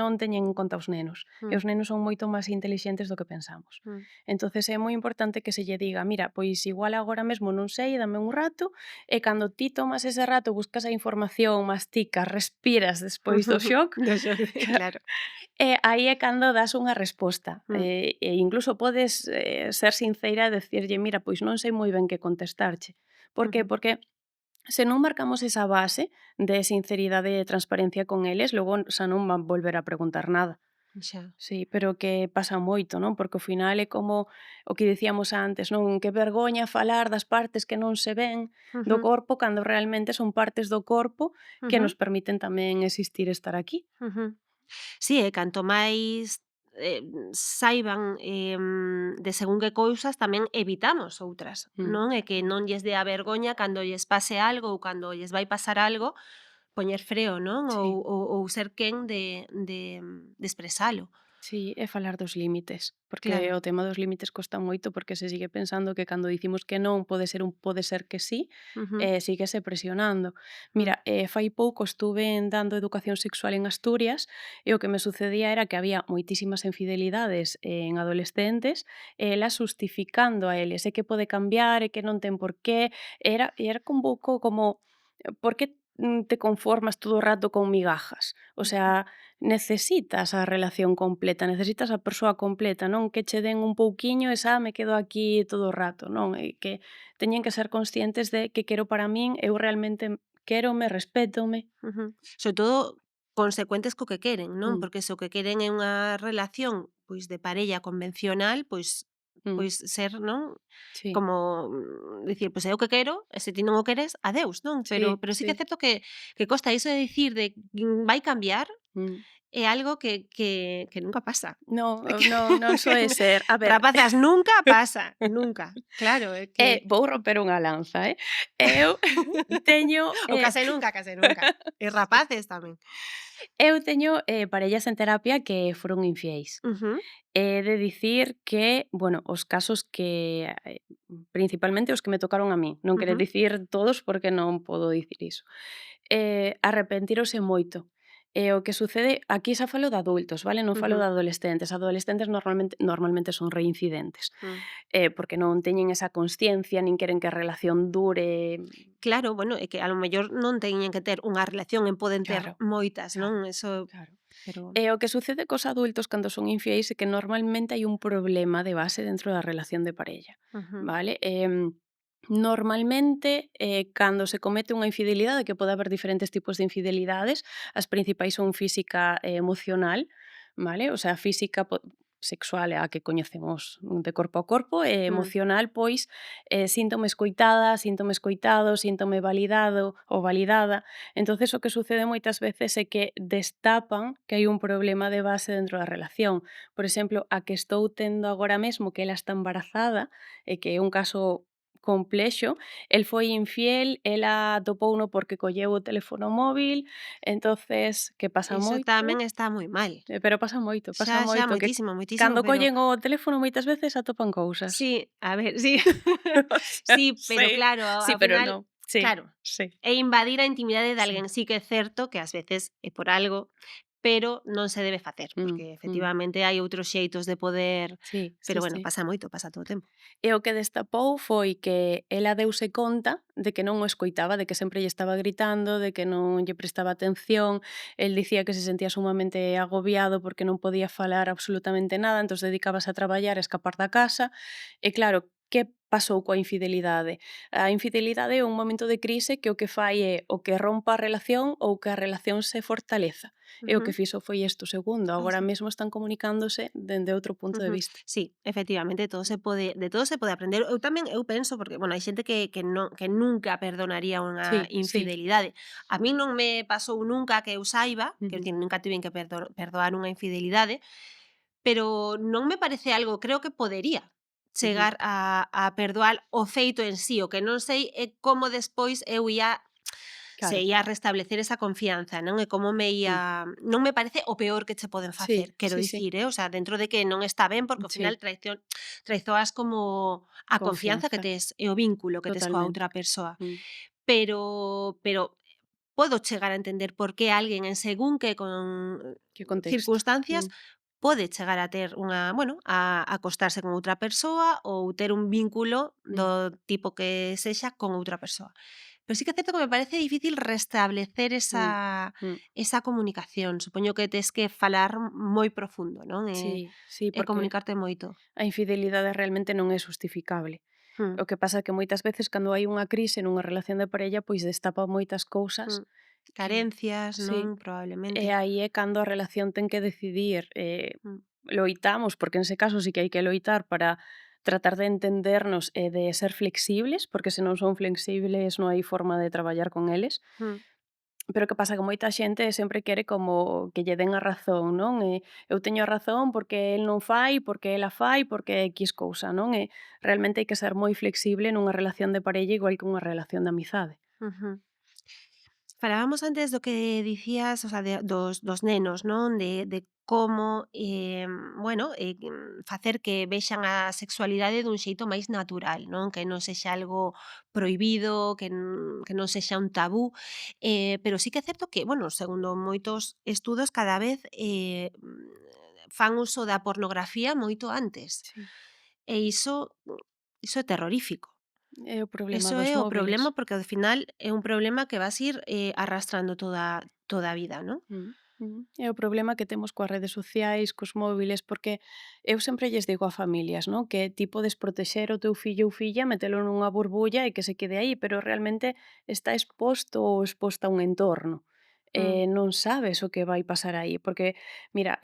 non teñen en conta os nenos, e mm, os nenos son moito máis intelixentes do que pensamos. mm. Entonces é moi importante que se lle diga: "Mira, pois igual agora mesmo non sei, dame un rato", e cando ti tomas ese rato, buscas a información, masticas, respiras despois do shock, Do xoc, claro. aí é cando das unha resposta. Mm, E incluso podes, ser sinceira e decirlle: "Mira, pois non sei moi ben que contestarche". Por que? ujú, Porque se non marcamos esa base de sinceridade e transparencia con eles, logo xa non van volver a preguntar nada. xa. Sí, pero que pasa moito, non? Porque ao final é como o que dicíamos antes, non? Que vergoña falar das partes que non se ven do Ujú, corpo cando realmente son partes do corpo que ujú, nos permiten tamén existir e estar aquí. ujú. Sí, e canto máis, saiban, de según que cousas, tamén evitamos outras, Mm, non? E que mm, non lles dea vergoña cando lles pase algo ou cando lles vai pasar algo, poñer freo, non? sí. Ou ser quen de expresalo. Sí, e falar dos límites, porque Claro. o tema dos límites costa moito porque se sigue pensando que cando dicimos que non pode ser un pode ser que sí, Ujú, síguese presionando. mm, Mira, fai pouco estuve dando educación sexual en Asturias e o que me sucedía era que había moitísimas infidelidades en adolescentes, e elas justificando a eles, é que pode cambiar, é que non ten por qué, era un pouco como, por que te conformas todo o rato con migajas? O ujú. sea, necesitas a relación completa, necesitas a persoa completa, non que che den un pouquiño e xa me quedo aquí todo o rato, non, e que teñen que ser conscientes de que quero para min, eu realmente quérome, respétome. Ujú. Sobre todo consecuentes co que queren, non? Mm, Porque se o que queren é unha relación, pois, de parella convencional, pois Mm, pois ser, non, sí, como, dicir, pois é o que quero, e se ti non o queres, adeus, non? sí, Pero sí que é sí. certo que costa iso de dicir de vai cambiar, Mm. é algo que nunca pasa. No, Que non que soe ser. A ver, rapazas, nunca pasa, nunca. Claro, é que vou romper unha lanza, Eu teño, o case nunca. E rapaces tamén. parellas en terapia que foron infieis. Ujú, He de dicir que, bueno, os casos que, principalmente os que me tocaron a min, non quere ujú, dicir todos porque non podo dicir iso. Arrepentírose moito. E o que sucede, aquí xa falo de adultos, vale, non falo ujú, de adolescentes. Adolescentes normalmente son reincidentes, mm. porque non teñen esa consciencia, nin queren que a relación dure. Claro, bueno, é que a lo mellor non teñen que ter unha relación e poden ter Claro, moitas, non? claro, Eso, claro. pero E o que sucede cos adultos cando son infiéis é que normalmente hai un problema de base dentro da relación de parella, ujú, vale? Normalmente, cando se comete unha infidelidade, que pode haber diferentes tipos de infidelidades, as principais son física e emocional, vale? O sea, física sexual é a que coñecemos de corpo a corpo, e mm, emocional, pois, síntome escoitada, síntome escoitado, síntome validado ou validada. Entonces o que sucede moitas veces é que destapan que hai un problema de base dentro da relación. Por exemplo, a que estou tendo agora mesmo, que ela está embarazada, e que é un caso complexo, el foi infiel, ela atopouno porque colleu o teléfono móvil, entonces que pasa iso tamén moito, está moi mal. pero pasa Xa moito que moitísimo, moitísimo, cando pero collen o teléfono moitas veces atopan cousas. sí, a ver, sí. O sea, Sí, pero sí, claro, sí, ao pero final, no. Sí, claro, sí, é invadir a intimidade de sí. alguén. Sí que é certo que ás veces é por algo, pero non se debe facer, Mm, porque mm. efectivamente hai outros xeitos de poder, Sí, pero sí, bueno, sí. pasa moito, pasa todo o tempo. E o que destapou foi que ela deuse conta de que non o escoitaba, de que sempre lle estaba gritando, de que non lle prestaba atención. El dicía que se sentía sumamente agobiado porque non podía falar absolutamente nada, entón dedicábase a traballar e escapar da casa. E claro, que pasou coa infidelidade? A infidelidade é un momento de crise que o que fai é o que rompa a relación ou que a relación se fortaleza. E o que Ujú. fixo foi isto segundo, Ah, agora sí. mesmo están comunicándose dende outro punto de Ujú. vista. Sí, efectivamente, todo se pode aprender. Eu tamén penso, porque, bueno, hai xente que non que nunca perdonaría unha Sí, sí. infidelidade. A min non me pasou nunca que eu saiba, quero Ujú. dicir, nunca tiven que perdoar unha infidelidade, pero non me parece algo, creo que podería Ujú. chegar a perdoar o feito en sí, o que non sei é como despois eu ía se Claro. ía restablecer esa confianza, non? E como me Mm. ía non me parece o peor que che poden facer, Sí, quero sí, sí, dicir, o sea, dentro de que non está ben, porque ao final sí, traizoas como a confianza que confianza, tes e o vínculo que tes coa outra totalmente. persoa. Mm. Pero podo chegar a entender por que alguén en según que con Que contexto. circunstancias Mm, pode chegar a ter unha, bueno, a acostarse con outra persoa ou ter un vínculo mm, do tipo que sexa con outra persoa. Pero sí que é certo que me parece difícil restablecer mm, mm. esa comunicación. Supoño que tes que falar moi profundo, non? Sí, sí, E porque comunicarte moito. a infidelidade realmente non é xustificable. Mm, O que pasa é que moitas veces cando hai unha crise nunha relación de parella, pois destapa moitas cousas mm. que Carencias, non? sí, Probablemente. e aí é cando a relación ten que decidir, Mm, loitamos, porque en ese caso sí que hai que loitar para tratar de entendernos e de ser flexibles, porque se non son flexibles non hai forma de traballar con eles. mm, Pero que pasa que moita xente sempre quere como que lle den a razón, non? Eu teño a razón porque el non fai, porque ela fai, porque X cousa, non? E realmente hai que ser moi flexible nunha relación de parella igual que unha relación de amizade. ujú. Falábamos antes do que dicías, o sea, dos nenos, non? De como, bueno, facer que vexan a sexualidade dun xeito máis natural, non? Que non sexa algo prohibido, que non sexa un tabú, pero sí que é certo que, bueno, segundo moitos estudos, cada vez, fan uso da pornografía moito antes. Sí. E iso é terrorífico. É o problema Eso dos é o móviles. problema, porque ao final é un problema que vas ir, arrastrando toda a vida, non? É o problema que temos coas redes sociais, cos móviles, porque eu sempre lles digo a familias, non? Que ti podes protexer o teu fillo ou filla, metelo nunha burbulla e que se quede aí, pero realmente está exposto ou exposta a un entorno. Mm. non sabes o que vai pasar aí, porque mira,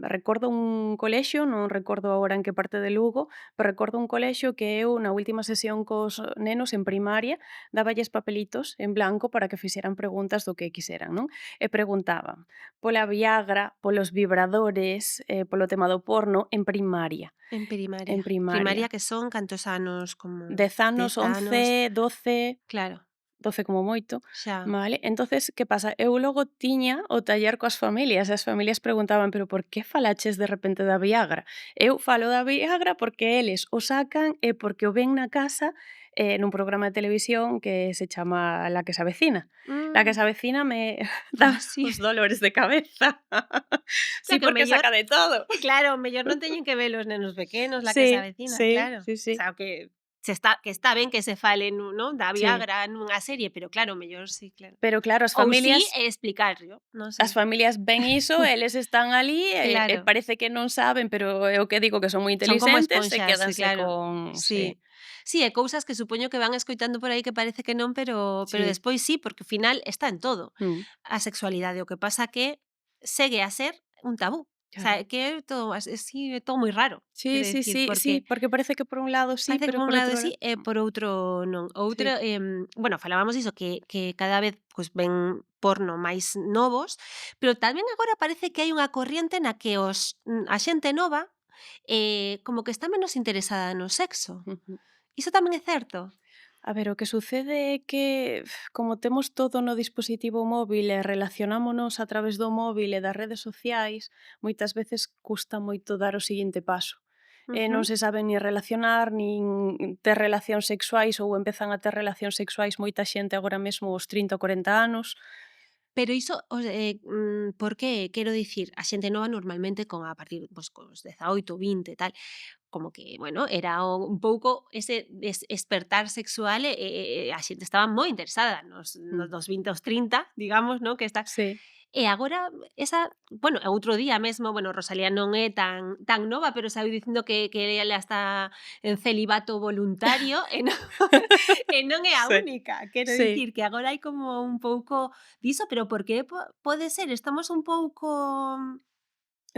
recordo un colexio, non recordo agora en que parte de Lugo, pero recordo un colexio que eu na última sesión cos nenos en primaria dáballes papelitos en blanco para que fixeran preguntas do que quixeran, non? E preguntaban pola Viagra, polos vibradores, polo tema do porno en primaria, En en primaria. Primaria primaria. que son cantos anos, como 10 anos, 10 anos? 11, 12, Claro, 12 como moito, xa. vale? Entonces, que pasa? Eu logo tiña o taller coas familias, e as familias preguntaban: "Pero por que falaches de repente da Viagra?". Eu falo da Viagra porque eles o sacan e porque o ven na casa, nun programa de televisión que se chama La que se avecina. La que Mm. se avecina me Ah, dá sí. uns dolores de cabeza. Sí, Xa que o porque mellor saca de todo. claro, o mellor non teñen que ver os nenos pequenos, la que se Sí, avecina, sí, claro. sí, O sí. sea, que está ben que se fale non, da Sí. Viagra nunha serie, pero claro, o mellor sí, claro. Pero claro, Ou sí, explicarllo, non as sei. familias ven iso, eles están ali e Claro, parece que non saben, pero é o que digo, que son moi son como intelixentes e esponxas, sí, quédanse claro. con sí, Sí. Sí, e cousas que supoño que van escoitando por aí que parece que non, pero sí, despois sí, porque ao final está en todo. mm, A sexualidade, o que pasa que segue a ser un tabú. O claro. sea, que é todo así, é todo moi raro, Sí, quero sí, dicir, sí, sí, porque porque parece que por un lado sí, parece que pero por un por lado outro sí lado e por outro non. Outra, sí, bueno, falábamos iso, que cada vez pois, ven porno máis novos, pero tamén agora parece que hai unha corriente na que a xente nova, como que está menos interesada no sexo. ujú. Iso tamén é certo? A ver, o que sucede é que como temos todo no dispositivo móvil e relacionámonos a través do móvil e das redes sociais, moitas veces custa moito dar o seguinte paso. Non Ujú. se saben nin relacionar, nin ter relacións sexuais ou empezan a ter relacións sexuais moita xente agora mesmo aos 30 ou 40 anos. Pero iso, por que? Quero dicir, a xente nova normalmente a partir, pois, cos 18, 20 e tal, como que, bueno, era un pouco ese despertar sexual e a xente estaba moi interesada Mm. dos 20 aos 30, digamos, ¿no? Que está Sí. e agora bueno, e outro día mesmo, bueno, Rosalía non é tan nova, pero saíu dicindo que ela está en celibato voluntario e non e non é a Sí. única. Quero Sí. dicir que agora hai como un pouco diso, pero por que pode ser? Estamos un pouco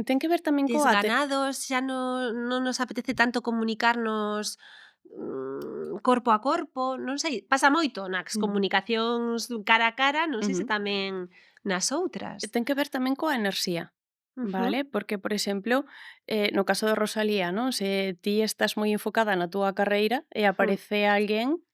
Ten que ver tamén coa desganados, xa non nos apetece tanto comunicarnos, corpo a corpo, non sei, pasa moito nas mm, comunicacións cara a cara, non sei se ujú. tamén nas outras. Ten que ver tamén coa enerxía. Ujú, Vale, porque, por exemplo, no caso de Rosalía, non? Se ti estás moi enfocada na túa carreira e mm. aparece alguén,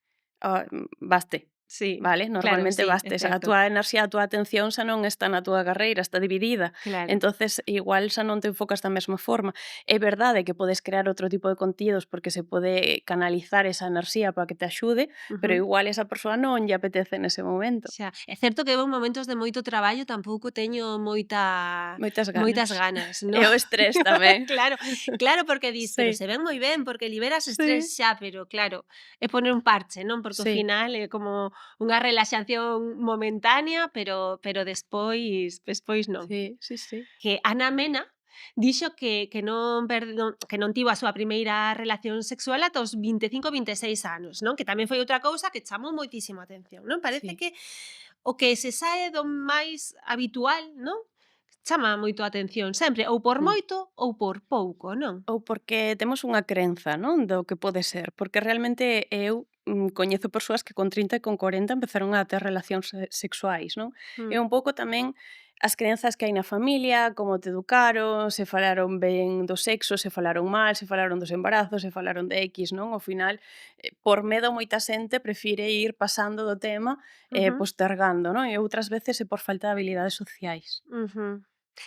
vaste, Sí, vale? claro, Normalmente sí, é vastes. A certo, túa enerxía, a túa atención xa non está na túa carreira, está dividida. claro. Entonces, igual xa non te enfocas da mesma forma. É verdade que podes crear outro tipo de contidos porque se pode canalizar esa enerxía para que te axude, pero Ujú. igual esa persoa non lle apetece nese momento. Xa, é certo que eu en momentos de moito traballo tampouco teño Moitas moitas ganas. ganas, E non? o estrés tamén. Claro, claro, porque dis: "Pero Sí, se ven moi ben, porque liberas estrés", sí, xa, pero claro, é poner un parche, non? Porque ao sí. final é como unha relaxación momentánea, pero despois non. Sí, sí, sí. Que Ana Mena dixo que non tivo a súa primeira relación sexual ata os 25, 26 anos, non? Que tamén foi outra cousa que chamou moitísimo a atención, non? Parece Sí. que o que se sae do máis habitual, non? Chama moito a atención sempre, ou por Mm. moito ou por pouco, non? Ou porque temos unha crenza, non, do que pode ser, porque realmente eu, coñezo persoas que con 30 e con 40 empezaron a ter relacións sexuais, non? E Mm, un pouco tamén as crenzas que hai na familia, como te educaron, se falaron ben do sexo, se falaron mal, se falaron dos embarazos, se falaron de X, non? Ao final, por medo moita xente prefire ir pasando do tema e ujú, postergando, non? E outras veces é por falta de habilidades sociais. ujú.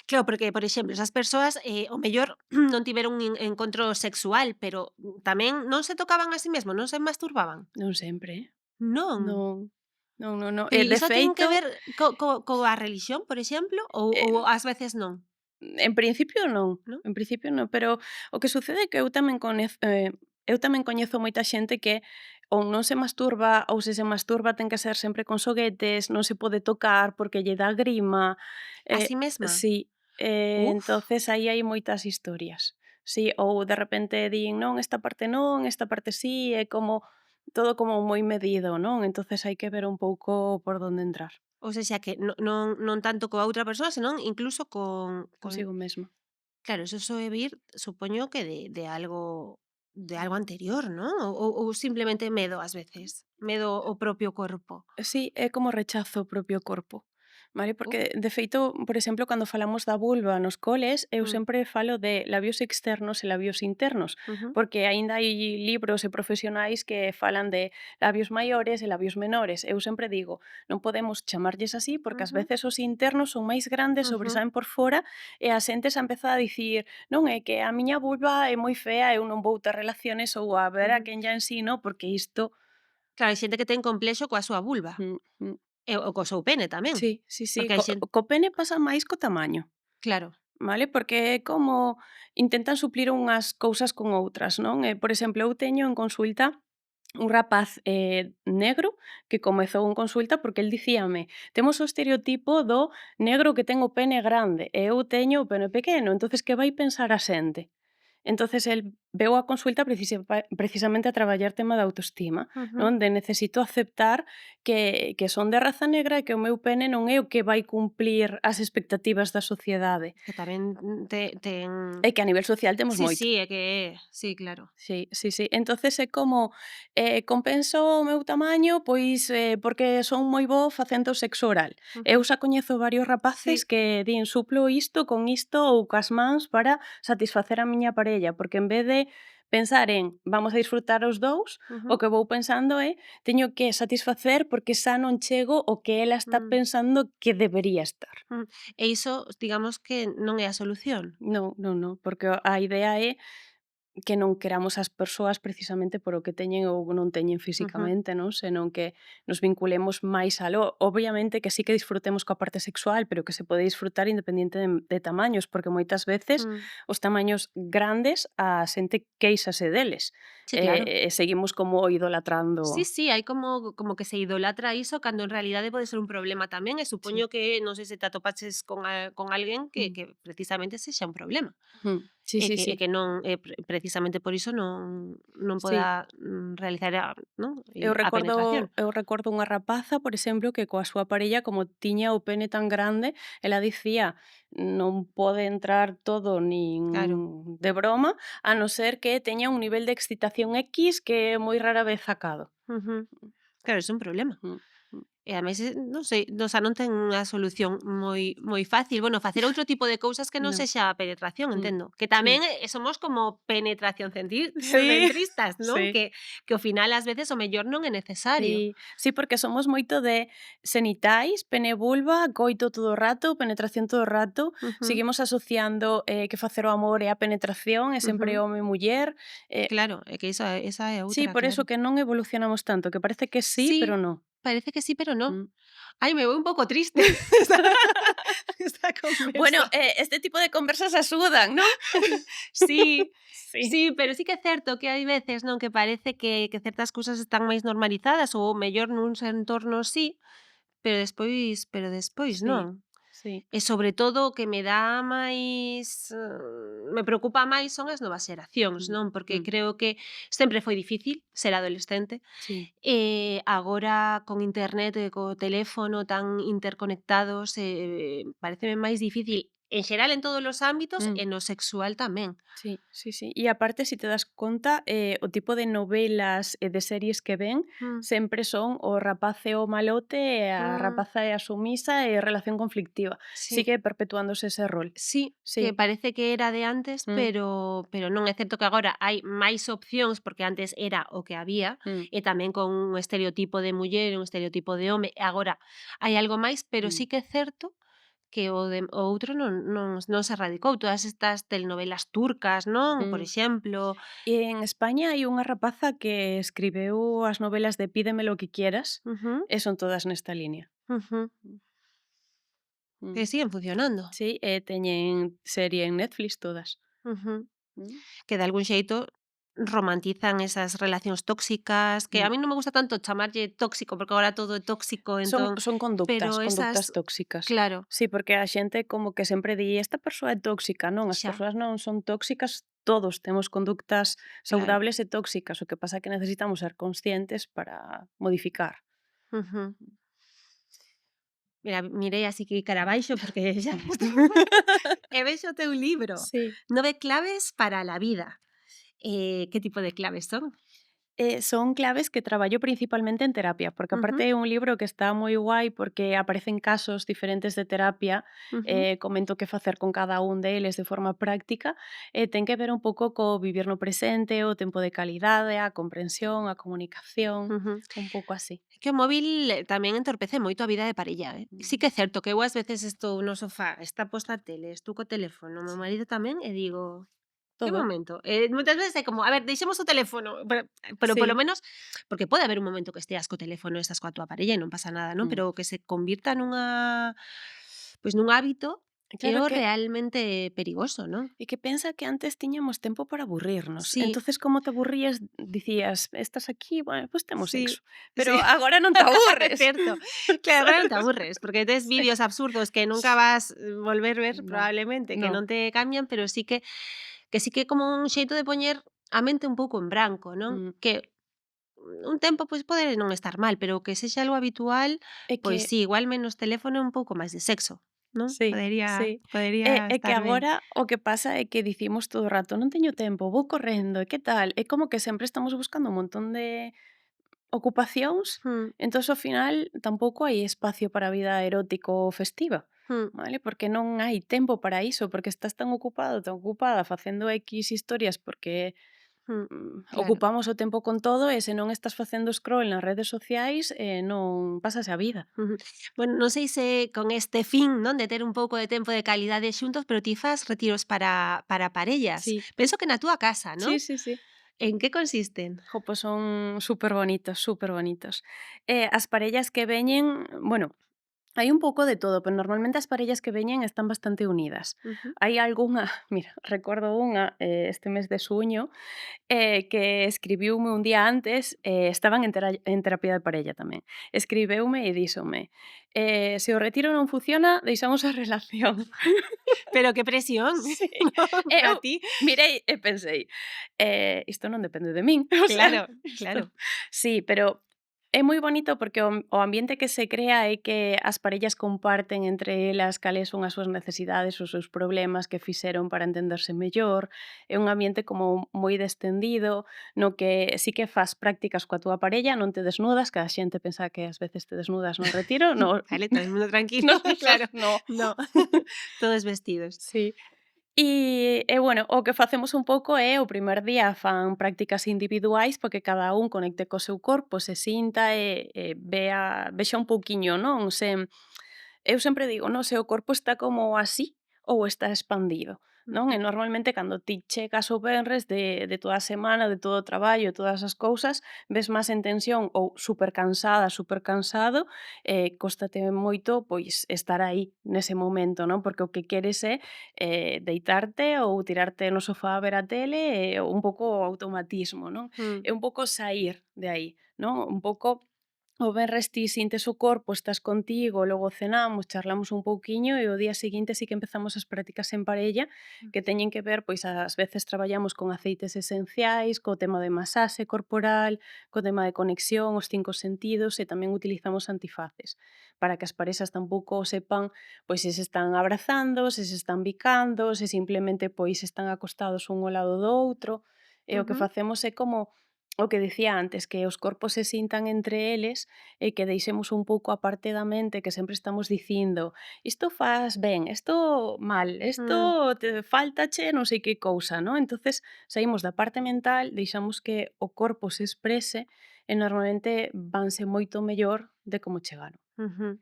Claro, porque, por exemplo, esas persoas, o mellor non tiveron un encontro sexual, pero tamén non se tocaban a sí mesmos, non se masturbaban? Non sempre, Non. non. Non, non, non. Pero E e de iso ten que feito, ver coa relixión, por exemplo, ou eh, ás veces non, en principio non, non? en principio non, pero o que sucede é que eu tamén coñezo moita xente que ou non se masturba ou se masturba ten que ser sempre con xoguetes, non se pode tocar porque lle dá grima, A sí mesma? sí, Uf, entonces aí hai moitas historias. Sí, ou de repente din: "Non, esta parte sí", é como todo como moi medido, non? Entonces hai que ver un pouco por donde entrar. Ou sexa que non tanto coa outra persoa, senón incluso con consigo mesma. claro, eso soe vir, supoño que de algo anterior, non? Ou simplemente medo ás veces? Medo ao propio corpo? Sí, é como rechazo ao propio corpo, vale? Uh, Porque, de feito, por exemplo, cando falamos da vulva nos coles, eu mm, sempre falo de labios externos e labios internos, ujú, porque aínda hai libros e profesionais que falan de labios maiores e labios menores. Eu sempre digo, non podemos chamarlles así porque ás ujú, veces os internos son máis grandes, ujú, sobresaen por fora e a xente xa empeza a dicir non é que a miña vulva é moi fea, eu non vou ter relaciones ou a ver a ujú. quen lla ensino porque isto. Claro, hai xente que ten complexo coa súa vulva, Mm, mm. e o co seu pene tamén, Sí, sí, sí. porque hai xen Co pene pasa máis co tamaño, claro, vale? Porque é como intentan suplir unhas cousas con outras, non? Por exemplo, eu teño en consulta un rapaz negro que comezou en consulta porque el dicíame temos o estereotipo do negro que ten o pene grande e eu teño o pene pequeno, entonces que vai pensar a xente? Entonces el veu a consulta precisamente a traballar tema da autoestima, ujú. non? De necesito aceptar que son de raza negra e que o meu pene non é o que vai cumplir as expectativas da sociedade. Que tamén ten E que a nivel social temos sí, moito. sí, é que sí, claro. Sí, sí, sí. Entonces é como, compenso o meu tamaño, pois, porque son moi bo facendo sexo oral. Eu Ujú. xa coñezo varios rapaces Sí, que din suplo isto con isto ou cas mans para satisfacer a miña parella, porque en vez de pensar en vamos a disfrutar os dous, o ujú, que vou pensando é teño que satisfacer porque xa non chego o que ela está mm. pensando que debería estar. E iso, digamos que non é a solución. Non, non, non, porque a idea é que non queramos as persoas precisamente por o que teñen ou non teñen Ujú, fisicamente, non? Senón que nos vinculemos máis aló. Obviamente que sí que disfrutemos coa parte sexual, pero que se pode disfrutar independiente de tamaños, porque moitas veces mm. os tamaños grandes a xente quéixase deles. Sí, claro. E seguimos como Sí, idolatrando. sí, hai como que se idolatra iso cando en realidade pode ser un problema tamén, e Sí. supoño que non sei se te atopaches con alguén Mm. que precisamente sexa un problema, Sí, sí, e sí. que non precisamente por iso non Sí. poda, realizar a non, Eu a recordo penetración. eu recordo unha rapaza, por exemplo, que coa súa parella, como tiña o pene tan grande, ela dicía: "Non pode entrar todo nin Claro. de broma, a non ser que teña un nivel de excitación X que é moi rara vez sacado". Ujú. Claro, é un problema. Mm, mm. E ademais, non sei, o sea, non ten unha solución moi fácil. Bueno, facer outro tipo de cousas que non No. sexa a penetración, Mm. entendo. Que Sí. tamén, somos como penetración Sí, centristas, non? sí. Que ao final ás veces o mellor non é necesario. Sí, sí, porque somos moito de xenitais, pene, vulva, coito todo o rato, penetración todo o rato, Ujú, seguimos asociando, que facer o amor é a penetración, é sempre ujú. home e muller, Claro, é que esa é sí, outra, por claro. eso que non evolucionamos tanto, que parece que sí, pero Sí, non. parece que sí, pero no. Mm. Ai, me voy un pouco triste esta esta Bueno, conversa. este tipo de conversas axudan, non? Sí, Sí. sí, pero sí que é certo que hai veces, non, que parece que certas cousas están máis normalizadas ou mellor nuns entornos sí, pero despois Sí, non. sí. E sobre todo o que me dá máis, me preocupa máis son as novas xeracións, Mm, non, porque mm. creo que sempre foi difícil ser adolescente, Sí. e agora con internet e co teléfono tan interconectados, paréceme máis difícil, en xeral en todos os ámbitos Mm. e no sexual tamén. Sí, sí, sí. E aparte, si te das conta, o tipo de novelas e de series que ven Mm, sempre son o rapaz é o malote e a mm, rapaza é a sumisa e relación conflictiva. sí, Sigue perpetuándose ese rol. sí, que Sí. parece que era de antes, Mm, pero non, é certo que agora hai máis opcións, porque antes era o que había, mm, e tamén con un estereotipo de muller e un estereotipo de home, e agora hai algo máis, pero sí mm, que é certo que o outro non se erradicou. Todas estas telenovelas turcas, non, por mm. exemplo. E en España hai unha rapaza que escribeu as novelas de Pídeme lo que quieras Ujú, e son todas nesta liña. ujú, Mm. que siguen funcionando. Sí, e teñen serie en Netflix todas. Ujú. Mm, Que de algún xeito romantizan esas relacións tóxicas, que a mm. mí non me gusta tanto chamarlle tóxico, porque agora todo é tóxico, entón, Son pero conductas esas tóxicas. claro, Sí, porque a xente como que sempre di: "Esta persoa é tóxica". Non, as xa, persoas non son tóxicas, todos temos conductas claro. saudables e tóxicas, o que pasa é que necesitamos ser conscientes para modificar. Ujú. Mira, mirei así que cara abaixo porque xa e vexo o teu libro, Sí. 9 claves para la vida. Que tipo de claves son? Son claves que traballo principalmente en terapia, porque Ujú, aparte é un libro que está moi guai porque aparecen casos diferentes de terapia, ujú, comento que facer con cada un deles de forma práctica, e ten que ver un pouco co vivir no presente, o tempo de calidade, a comprensión, a comunicación, ujú. un pouco así. É que o móvil tamén entorpece moito a vida de parella, eh. Sí que é certo que eu ás veces estou no sofá, está posta a tele, estou co teléfono, o meu Sí. marido tamén, e digo: "Que Todo. momento?". Moitas veces é como: "A ver, deixemos o teléfono", pero polo Sí. menos porque pode haber un momento que esteas co teléfono e estás coa túa parella e non pasa nada, non? Mm. Pero que se convirta pois nun hábito é Claro o que realmente perigoso, non? E que pensa que antes tiñamos tempo para aburrirnos. Sí, Entonces, como te aburrías, dicías: "Estás aquí, bueno, pues temos sí, sexo". sí. Pero agora non te É aburres. certo. Claro, agora non te Sabes? aburres, porque tes Sí. vídeos absurdos que nunca vas volver ver No, probablemente, que no. non te cambian, pero sí que é como un xeito de poñer a mente un pouco en branco, non? Mm. Que un tempo, pois, pode non estar mal, pero que sexa algo habitual, É pois que sí, igual menos teléfono e un pouco máis de sexo, non? sí, Podería sí. podería É que estar ben. agora o que pasa é que dicimos todo o rato: "Non teño tempo, vou correndo, e que tal?". É como que sempre estamos buscando un montón de ocupacións, Mm, entón ao final tampouco hai espacio para a vida erótico ou festiva, mm, vale? Porque non hai tempo para iso, porque estás tan ocupado, tan ocupada facendo X historias porque mm, claro. ocupamos o tempo con todo e se non estás facendo scroll nas redes sociais, non pasase a vida. Ujú. Bueno, non sei se con este fin, non, de ter un pouco de tempo de calidade xuntos, pero ti fas retiros para parellas. Sí, Penso que na túa casa, sí, non? sí, sí. En que consisten? Jo, pois son super bonitos, super bonitos. As parellas que veñen, bueno, hai un pouco de todo, pero normalmente as parellas que veñen están bastante unidas. Ujú. Hai algunha, mira, recordo unha, este mes de xuño, que escribiume un día antes, estaban en terapia de parella tamén. Escribeume e díxome: "Se o retiro non funciona, deixamos a relación". Pero que presión, Sí. non? E eu Para ti. mirei e pensei: isto non depende de min". O sea, Claro, isto claro. sí, pero é moi bonito porque o ambiente que se crea é que as parellas comparten entre elas cales son as súas necesidades, os seus problemas que fixeron para entenderse mellor. É un ambiente como moi descendido, no que sí que fas prácticas coa túa parella, non te desnudas, que a xente pensa que ás veces te desnudas no retiro, no, Vale, todo el mundo tranquilo, nosas claro. no. No, todos vestidos. Sí. Bueno, o que facemos un pouco é o primer día fan prácticas individuais porque cada un conecte co seu corpo, se sinta e vexa un pouquiño, non? Eu sempre digo, non, se o corpo está como así ou está expandido, non? E Ujú, normalmente cando ti chegas o venres de toda a semana, de todo o traballo, todas as cousas, ves máis en tensión ou super cansada, super cansado, cóstate moito pois estar aí nese momento, non? Porque o que queres é deitarte ou tirarte no sofá a ver a tele, un pouco o automatismo, non? mm, É un pouco saír de aí, non? Un pouco o venres ti sintes o corpo, estás contigo, logo cenamos, charlamos un pouquiño e o día seguinte sí que empezamos as prácticas en parella que teñen que ver, pois ás veces traballamos con aceites esenciais, co tema de masaxe corporal, co tema de conexión, os 5 sentidos e tamén utilizamos antifaces para que as parexas tampouco sepan pois se están abrazando, se están bicando, se simplemente pois están acostados un ao lado do outro. E o que ujú. facemos é como o que dicía antes, que os corpos se sintan entre eles e que deixemos un pouco a parte da mente que sempre estamos dicindo isto faz ben, isto mal, isto Mm. te faltache non sei que cousa, non? Entonces saímos da parte mental, deixamos que o corpo se exprese e normalmente vanse moito mellor de como chegaron. Ujú.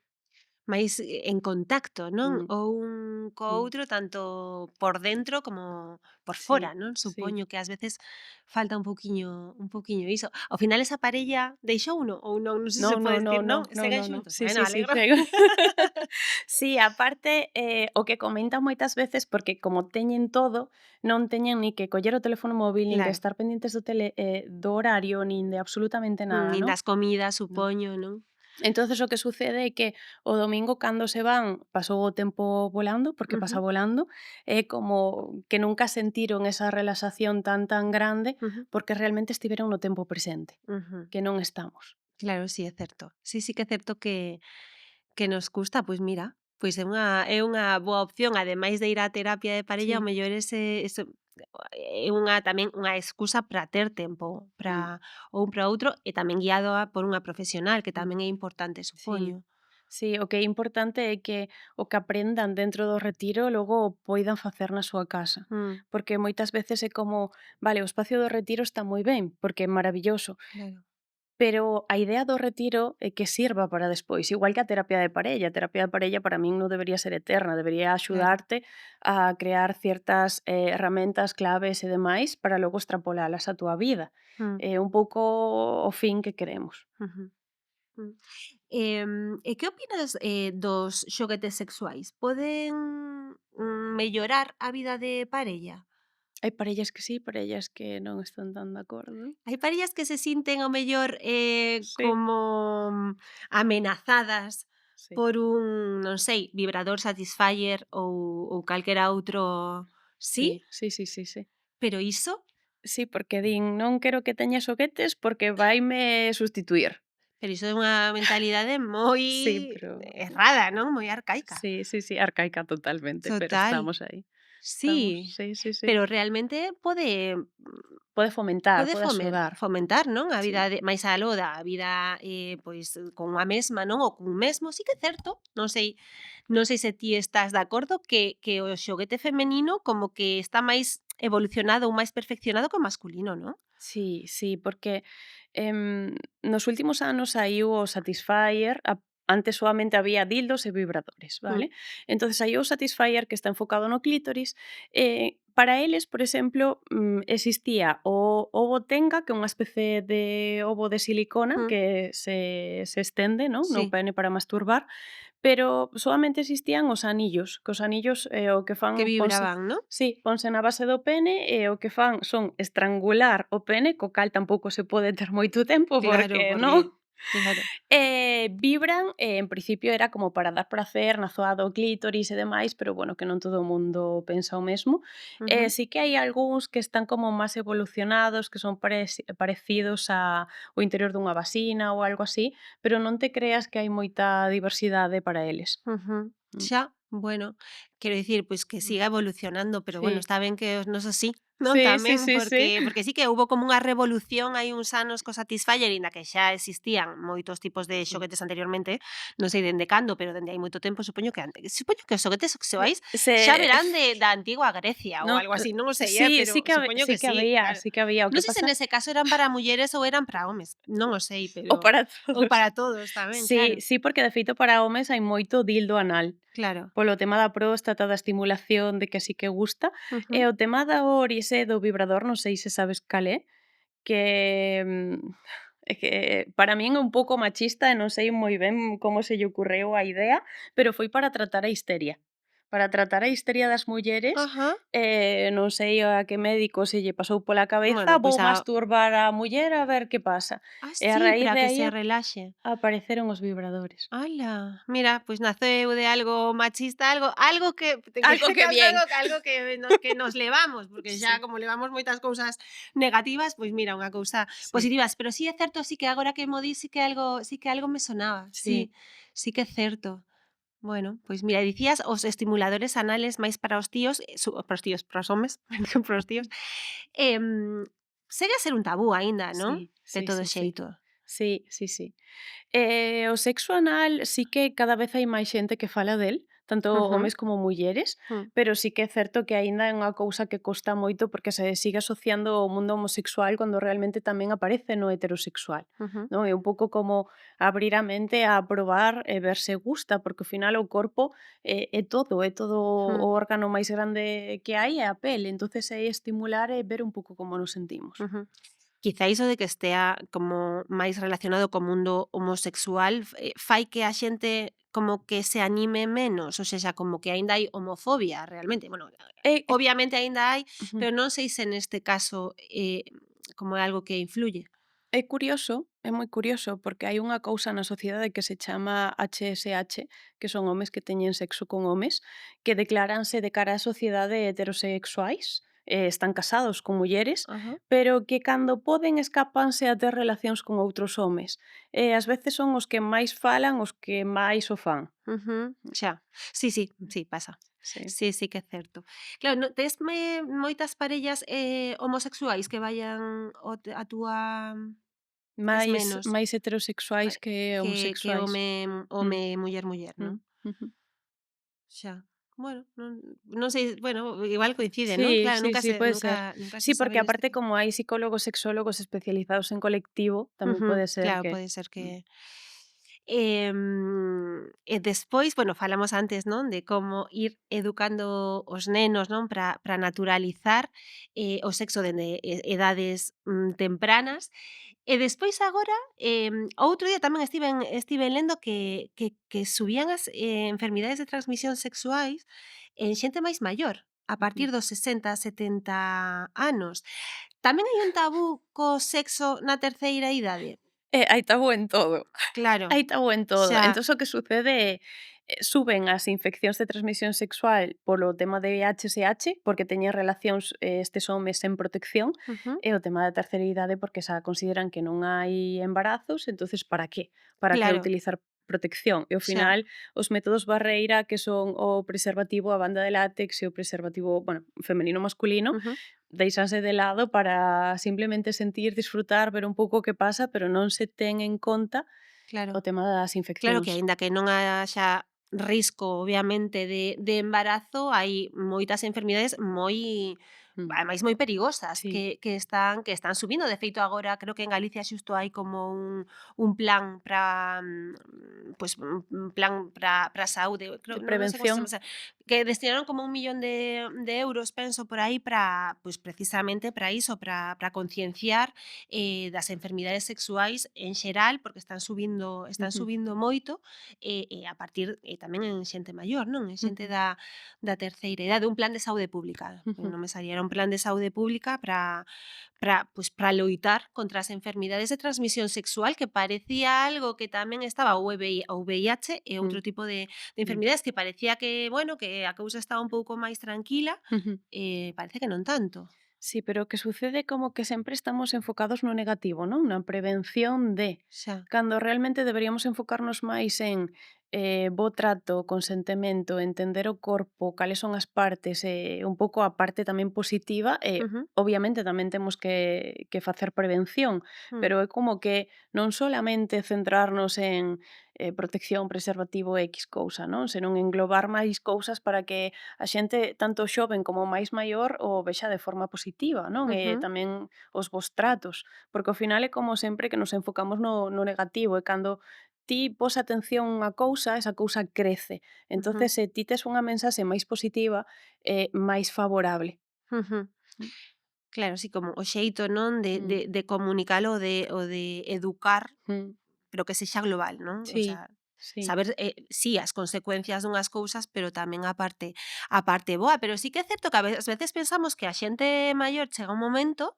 Máis en contacto, non? Mm, O un co mm. outro tanto por dentro como por fora, Sí, non? sí. Supoño que ás veces falta un poquiño iso. Ao final esa parella deixouno ou non? Non sei se No, se no, pode no, dicir, non? no, no, Seguen no, no. xuntos. Sí, Bueno, sí, sí, alegro. sigo. Sí, aparte, o que comentan moitas veces, porque como teñen todo, non teñen ni que coller o teléfono móvil, nin que Claro. estar pendientes do horario, nin de absolutamente nada, Nin non? das comidas, No. supoño, non? Entonces o que sucede é que o domingo cando se van pasou o tempo volando, porque pasa Ujú, volando, é como que nunca sentiron esa relaxación tan, tan grande, ujú, porque realmente estiveron no tempo presente, ujú. que non estamos. Claro, sí, é certo. Sí, sí que é certo que nos custa, pois mira, pois é unha boa opción, ademais de ir á terapia de parella, ao Sí. mellor ese é unha tamén unha excusa para ter tempo Mm, para o un para o outro e tamén guiado por unha profesional, que mm. tamén é importante, Sí. supoño. Sí, o que é importante é que o que aprendan dentro do retiro logo o poidan facer na súa casa. Mm, Porque moitas veces é como, vale, o espacio do retiro está moi ben, porque é maravilloso, claro. pero a idea do retiro é que sirva para despois, igual que a terapia de parella. A terapia de parella para min non debería ser eterna, debería Claro. axudarte a crear ciertas herramentas, claves e demais para logo extrapolalas á túa vida. Mm, É un pouco o fin que queremos. ujú, mm. E que opinas, dos xoguetes sexuais? Poden, mellorar a vida de parella? Hai parellas que sí, parellas que non están tan de acordo. Hai parellas que se sinten ao mellor, Sí, como amenazadas sí. por un, non sei, vibrador Satisfyer ou calquera outro sí? Sí, sí, sí, sí, sí. Pero iso Sí, porque din: "Non quero que teña xoguetes porque vaime substituír". pero iso é unha mentalidade moi Sí, pero errada, non? Moi arcaica. sí, sí, sí, arcaica totalmente, pero Total. estamos aí. Estamos, Sí, sí, sí, sí. pero realmente Pode fomentar, pode pode axudar. fomentar, non? A Sí, vida de máis aló da vida, pois, con unha mesma, non? Ou cun mesmo, sí que é certo, non sei se ti estás de acordo que o xoguete feminino como que está máis evolucionado ou máis perfeccionado que o masculino, non? sí, sí, porque, nos últimos anos saíu o Satisfyer, antes soamente había dildos e vibradores, Mm, vale? Entonces saíu o Satisfyer que está enfocado no clítoris, para eles, por exemplo, existía o ovo Tenga, que é unha especie de ovo de silicona mm, que se estende, non, no sí, pene para masturbar, pero soamente existían os anillos, que os anillos, o que que fan ponse vibraban, non? sí, ponse na base do pene e o que fan son estrangular o pene, co cal tampouco se pode ter moito tempo Claro, porque non. porque claro. Vibran e en principio era como para dar pracer na zoa do clítoris e demais, pero bueno, que non todo o mundo pensa o mesmo. Ujú, Sí que hai algúns que están como máis evolucionados, que son parecidos a o interior dunha vasina ou algo así, pero non te creas que hai moita diversidade para eles. ujú. Mm. Xa, bueno, quero dicir, pois que Mm. siga evolucionando, pero bueno, Sí. está ben que os nosos sí, non? Sí, sí, Tamén, sí, sí. porque sí que hubo como unha revolución hai uns anos co Satisfyer, aínda que xa existían moitos tipos de Mm. xoguetes anteriormente, non sei dende cando, pero dende hai moito tempo, supoño que os xoguetes sexuais xa Se verán da antigua Grecia ou no, algo así, non o sei, sí, pero supoño que sí, claro. sí que había. O Non que sei se pasa nese caso eran para mulleres ou eran para homes, non o sei, o pero para ou todos. para todos tamén, Sí, claro. sí, porque de feito para homes hai moito dildo anal. Claro. Polo tema da próstata, da estimulación, de que sí que gusta. Ujú. E o tema da orise do vibrador, non sei se sabes cal é, que, é que para min é un pouco machista e non sei moi ben como se lle ocurreu a idea, pero foi para tratar a histeria. Para tratar a histeria das mulleres, Ajá. non sei a que médico se lle pasou pola cabeza, Bueno, vou pois masturbar á muller a ver que pasa. E a sí, raíz para de que aí se relaxe. apareceron os vibradores. ¡Hala! Mira, pois naceu de algo machista, algo que Algo que bien. algo que nos levamos, porque xa Sí, como levamos moitas cousas negativas, pois mira, unha cousa sí, positivas, pero sí é certo, sí que agora que mo dis, sí que algo me sonaba. Sí, sí. sí que é certo. Bueno, pois mira, dicías os estimuladores anales máis para os tíos, para os homes, para os tíos. Segue a ser un tabú aínda, non? Sí, De sí, todo sí, sí. xeito. Sí, sí, sí. O sexo anal sí que cada vez hai máis xente que fala del, tanto Ujú, homes como mulleres, mm, pero sí que é certo que aínda é unha cousa que costa moito porque se sigue asociando ao mundo homosexual cando realmente tamén aparece no heterosexual, ujú, non? É un pouco como abrir a mente a probar e ver se gusta, porque ao final o corpo é todo o mm, órgano máis grande que hai é a pele, entonces é estimular e ver un pouco como nos sentimos. ujú. Quizá iso de que estea como máis relacionado co mundo homosexual fai que a xente como que se anime menos, ou sexa, como que aínda hai homofobia realmente. Bueno, É obviamente aínda hai, ujú. pero non sei se neste caso, como é algo que influye. É moi curioso, porque hai unha cousa na sociedade que se chama HSH, que son homes que teñen sexo con homes, que decláranse de cara á sociedade heterosexuais, están casados con mulleres, Ajá. pero que cando poden escápanse a ter relacións con outros homes. E ás veces son os que máis falan os que máis o fan. Xa. Sí, sí, sí, pasa. Sí. Sí, sí que é certo. Claro, tes moitas parellas, homosexuais que vayan a túa tes Máis menos máis heterosexuais eh, que que homosexuais. home, Mm, muller, muller, mm, non? ujú. Xa. Bueno, non sei, bueno, igual coincide, non? Sí, Claro, sí, sí, puede ser. nunca se Sí, sabe porque neste aparte caso. como hai psicólogos, sexólogos especializados en colectivo, tamén puede ser Claro, que pode ser mm, que e despois, bueno, falamos antes, non, de como ir educando os nenos, non, para naturalizar, o sexo dende edades, tempranas. E despois agora, outro día tamén estiven lendo que subían as, enfermidades de transmisión sexuais en xente máis maior, a ujú. partir dos 60, 70 anos. Tamén hai un tabú co sexo na terceira idade? Hai tabú en todo. Claro, Hai tabú en todo. xa. Entón o que sucede é, suben as infeccións de transmisión sexual polo tema de VIH/SIH, porque teñen relacións, estes homes sen protección, Ujú. e o tema da terceira idade porque xa consideran que non hai embarazos, entonces para qué? Para que Claro, utilizar protección? E ao xa. final os métodos barreira que son o preservativo, a banda de látex e o preservativo, bueno, feminino masculino, Ujú. déixanse de lado para simplemente sentir, disfrutar, ver un pouco o que pasa, pero non se ten en conta Claro. o tema das Claro que infeccións. aínda que non haxa risco, obviamente, de embarazo, hai moitas enfermidades Mm, ademais moi perigosas sí. que están subindo. De feito, agora creo que en Galicia xusto hai como un plan para, pois, un plan para a saúde, De creo, non sei como se prevención. chama, que destinaron como 1.000.000 de euros, penso, por aí para, pois, precisamente para iso, para concienciar, das enfermidades sexuais en xeral, porque están Ujú, subindo moito, e a partir tamén en xente maior, non? En xente ujú, da terceira idade, un plan de saúde pública, ujú, non me salía, era un plan de saúde pública para loitar contra as enfermidades de transmisión sexual, que parecía algo que tamén estaba o VIH e mm, outro tipo de mm, enfermidades que parecía que, bueno, que a cousa estaba un pouco máis tranquila, ujú. parece que non tanto. Sí, pero o que sucede como que sempre estamos enfocados no negativo, non? Na prevención de, Xa. cando realmente deberíamos enfocarnos máis en bo trato, consentemento, entender o corpo, cales son as partes, un pouco a parte tamén positiva e Ujú, obviamente tamén temos que facer prevención, mm, pero é como que non solamente centrarnos en protección, preservativo X cousa, non? Senón englobar máis cousas para que a xente, tanto xoven como máis maior, o vexa de forma positiva, non? E ujú, tamén os bos tratos, porque ao final é como sempre que nos enfocamos no negativo, e cando ti pos atención a unha cousa, esa cousa crece. ujú, Entonces, se ti tes unha mensaxe máis positiva, é máis favorable. ujú. Mm, Claro, sí, como o xeito, non, de mm, de de comunicalo, o de educar, mm. pero que sexa global, non? O Sí, sea, sí. saber, sí, as consecuencias dunhas cousas, pero tamén a parte boa. Pero sí que é certo que ás veces pensamos que a xente maior chega un momento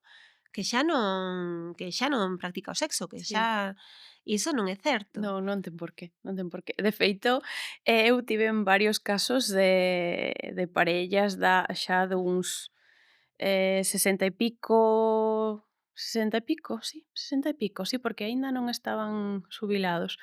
que xa non practica o sexo, que Sí. xa iso non é certo. Non ten por qué, non ten por qué. De feito, eu tiven varios casos de parellas xa duns 60 e pico, 60 e pico, sí, 60 e pico, sí, porque aínda non estaban xubilados,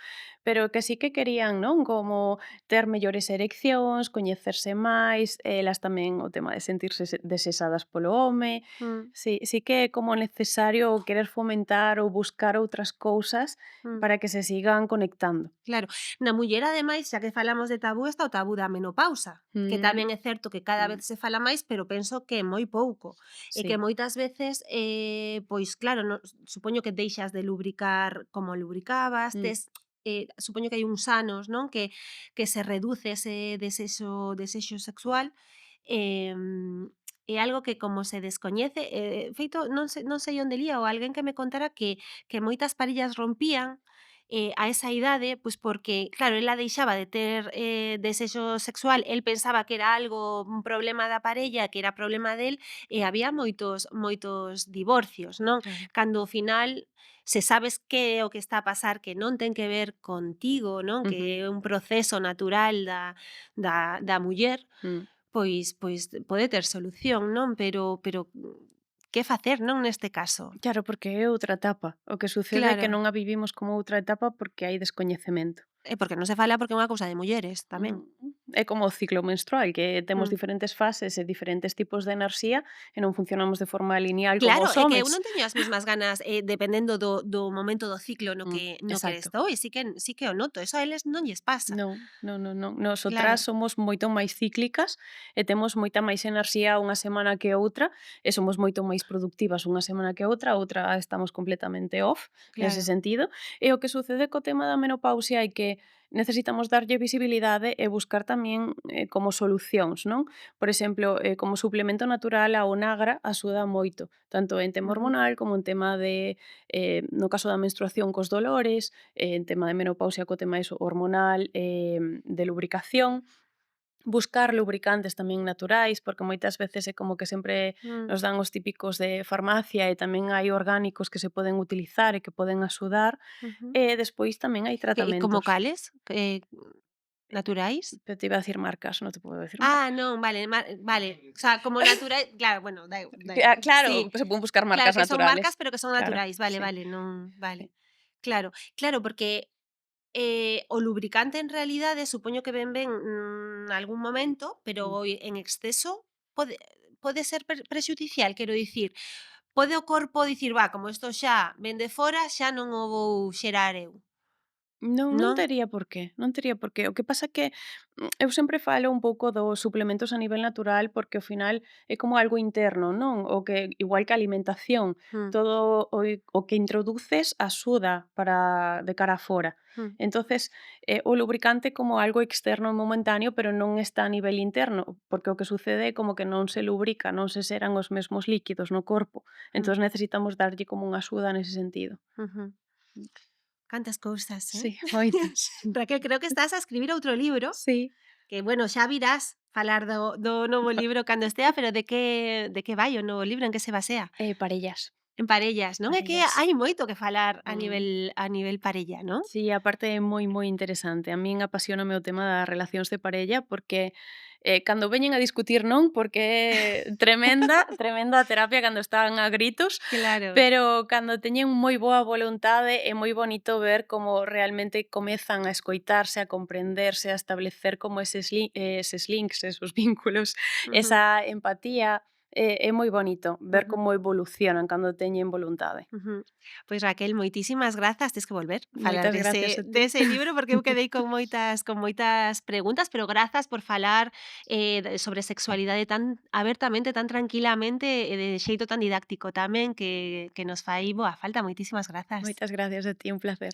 pero que sí que querían, non, como ter mellores ereccións, coñecerse máis, elas tamén o tema de sentirse desexadas polo home. Mm, Sí, sí que é como necesario querer fomentar ou buscar outras cousas mm. para que se sigan conectando. Claro. Na muller, ademais, xa que falamos de tabú, está o tabú da menopausa, que Mm, tamén é certo que cada vez mm, se fala máis, pero penso que moi pouco. E que sí, moitas veces, pois claro, supoño que deixas de lubricar como lubricabas, mm, supoño que hai uns anos, non, que se reduce ese desexo sexual, é algo que como se descoñece, feito non sei onde lía ou alguén que me contara que moitas parillas rompían a esa idade, pois porque, claro, ela deixaba de ter desexo sexual, el pensaba que era algo, un problema da parella, que era problema del, e había moitos divorcios, non? claro. Cando ao final, se sabes que é o que está a pasar, que non ten que ver contigo, non? Ujú, Que é un proceso natural da muller, mm. pois pode ter solución, non? Pero que facer, non, neste caso? Claro, porque é outra etapa. O que sucede é Claro, que non a vivimos como outra etapa porque hai descoñecemento. e porque non se fala porque é unha cousa de mulleres tamén. É como o ciclo menstrual, que temos Mm. diferentes fases e diferentes tipos de enerxía e non funcionamos de forma lineal como Claro, os é que eu homes. non teño as mesmas ganas, dependendo do momento do ciclo no que Exacto. estou, e sí que o noto, eso a eles non lles pasa. Non, non, non, non. Nosotras Claro. somos moito máis cíclicas e temos moita máis enerxía unha semana que outra e somos moito máis productivas unha semana que outra estamos completamente off nese Claro. sentido. E o que sucede co tema da menopausia é que necesitamos darlle visibilidade e buscar tamén como solucións, non? Por exemplo, como suplemento natural a onagra axuda moito, tanto en tema Ujú. hormonal como en tema de, no caso da menstruación cos dolores, en tema de menopausia co tema iso hormonal, de lubricación, buscar lubricantes tamén naturais, porque moitas veces é como que sempre Mm. nos dan os típicos de farmacia e tamén hai orgánicos que se poden utilizar e que poden axudar, Ujú. e despois tamén hai E como tratamentos. cales? Naturais? Pero te iba a decir marcas, non te podo decir Ah, marcas. non, vale, o sea, como naturais, claro, bueno, da igual. Claro, Sí, se poden buscar claro marcas que son naturales. marcas, pero que son Claro, naturais, vale, sí, vale, non sí. vale. Claro, claro, porque o lubricante en realidade supoño que ben nalgún momento, Mm. pero en exceso pode ser prexudicial, quero dicir, pode o corpo dicir: "Va, como isto xa vén de fora, xa non o vou xerar eu", Non, non non? tería por qué, non tería por qué. O que pasa que eu sempre falo un pouco dos suplementos a nivel natural porque ao final é como algo interno, non? O que igual que a alimentación, Mm, todo o que introduces axuda para de cara a fora. mm, Entonces, o lubricante é como algo externo e momentáneo, pero non está a nivel interno, porque o que sucede é como que non se lubrica, non se xeran os mesmos líquidos no corpo. mm, Entón necesitamos darlle como unha axuda nese sentido. ujú. Cantas cousas, Sí, moitas. Raquel, creo que estás a escribir outro libro, Sí. que, bueno, xa virás falar do novo libro cando estea, pero de que vai o novo libro, en que se basea? Parellas, En parellas, non? É que parellas. hai moito que falar a Mm. nivel parella, non? Sí, aparte é moi, moi interesante. A min apasioname o tema das relacións de parella porque, cando veñen a discutir non, porque é tremenda, tremenda a terapia cando están a gritos, Claro. pero cando teñen moi boa voluntade é moi bonito ver como realmente comezan a escoitarse, a comprenderse, a establecer como eses links, esos vínculos, Ujú, esa empatía. É moi bonito ver ujú, como evolucionan cando teñen voluntade. ujú. Pois Raquel, moitísimas grazas, tes que volver a falar Moitas gracias a ti. dese libro, porque eu quedei con moitas preguntas, pero grazas por falar, sobre sexualidade tan abertamente, tan tranquilamente e de xeito tan didáctico tamén que nos fai boa falta. Moitísimas grazas. Moitas gracias a ti, un placer.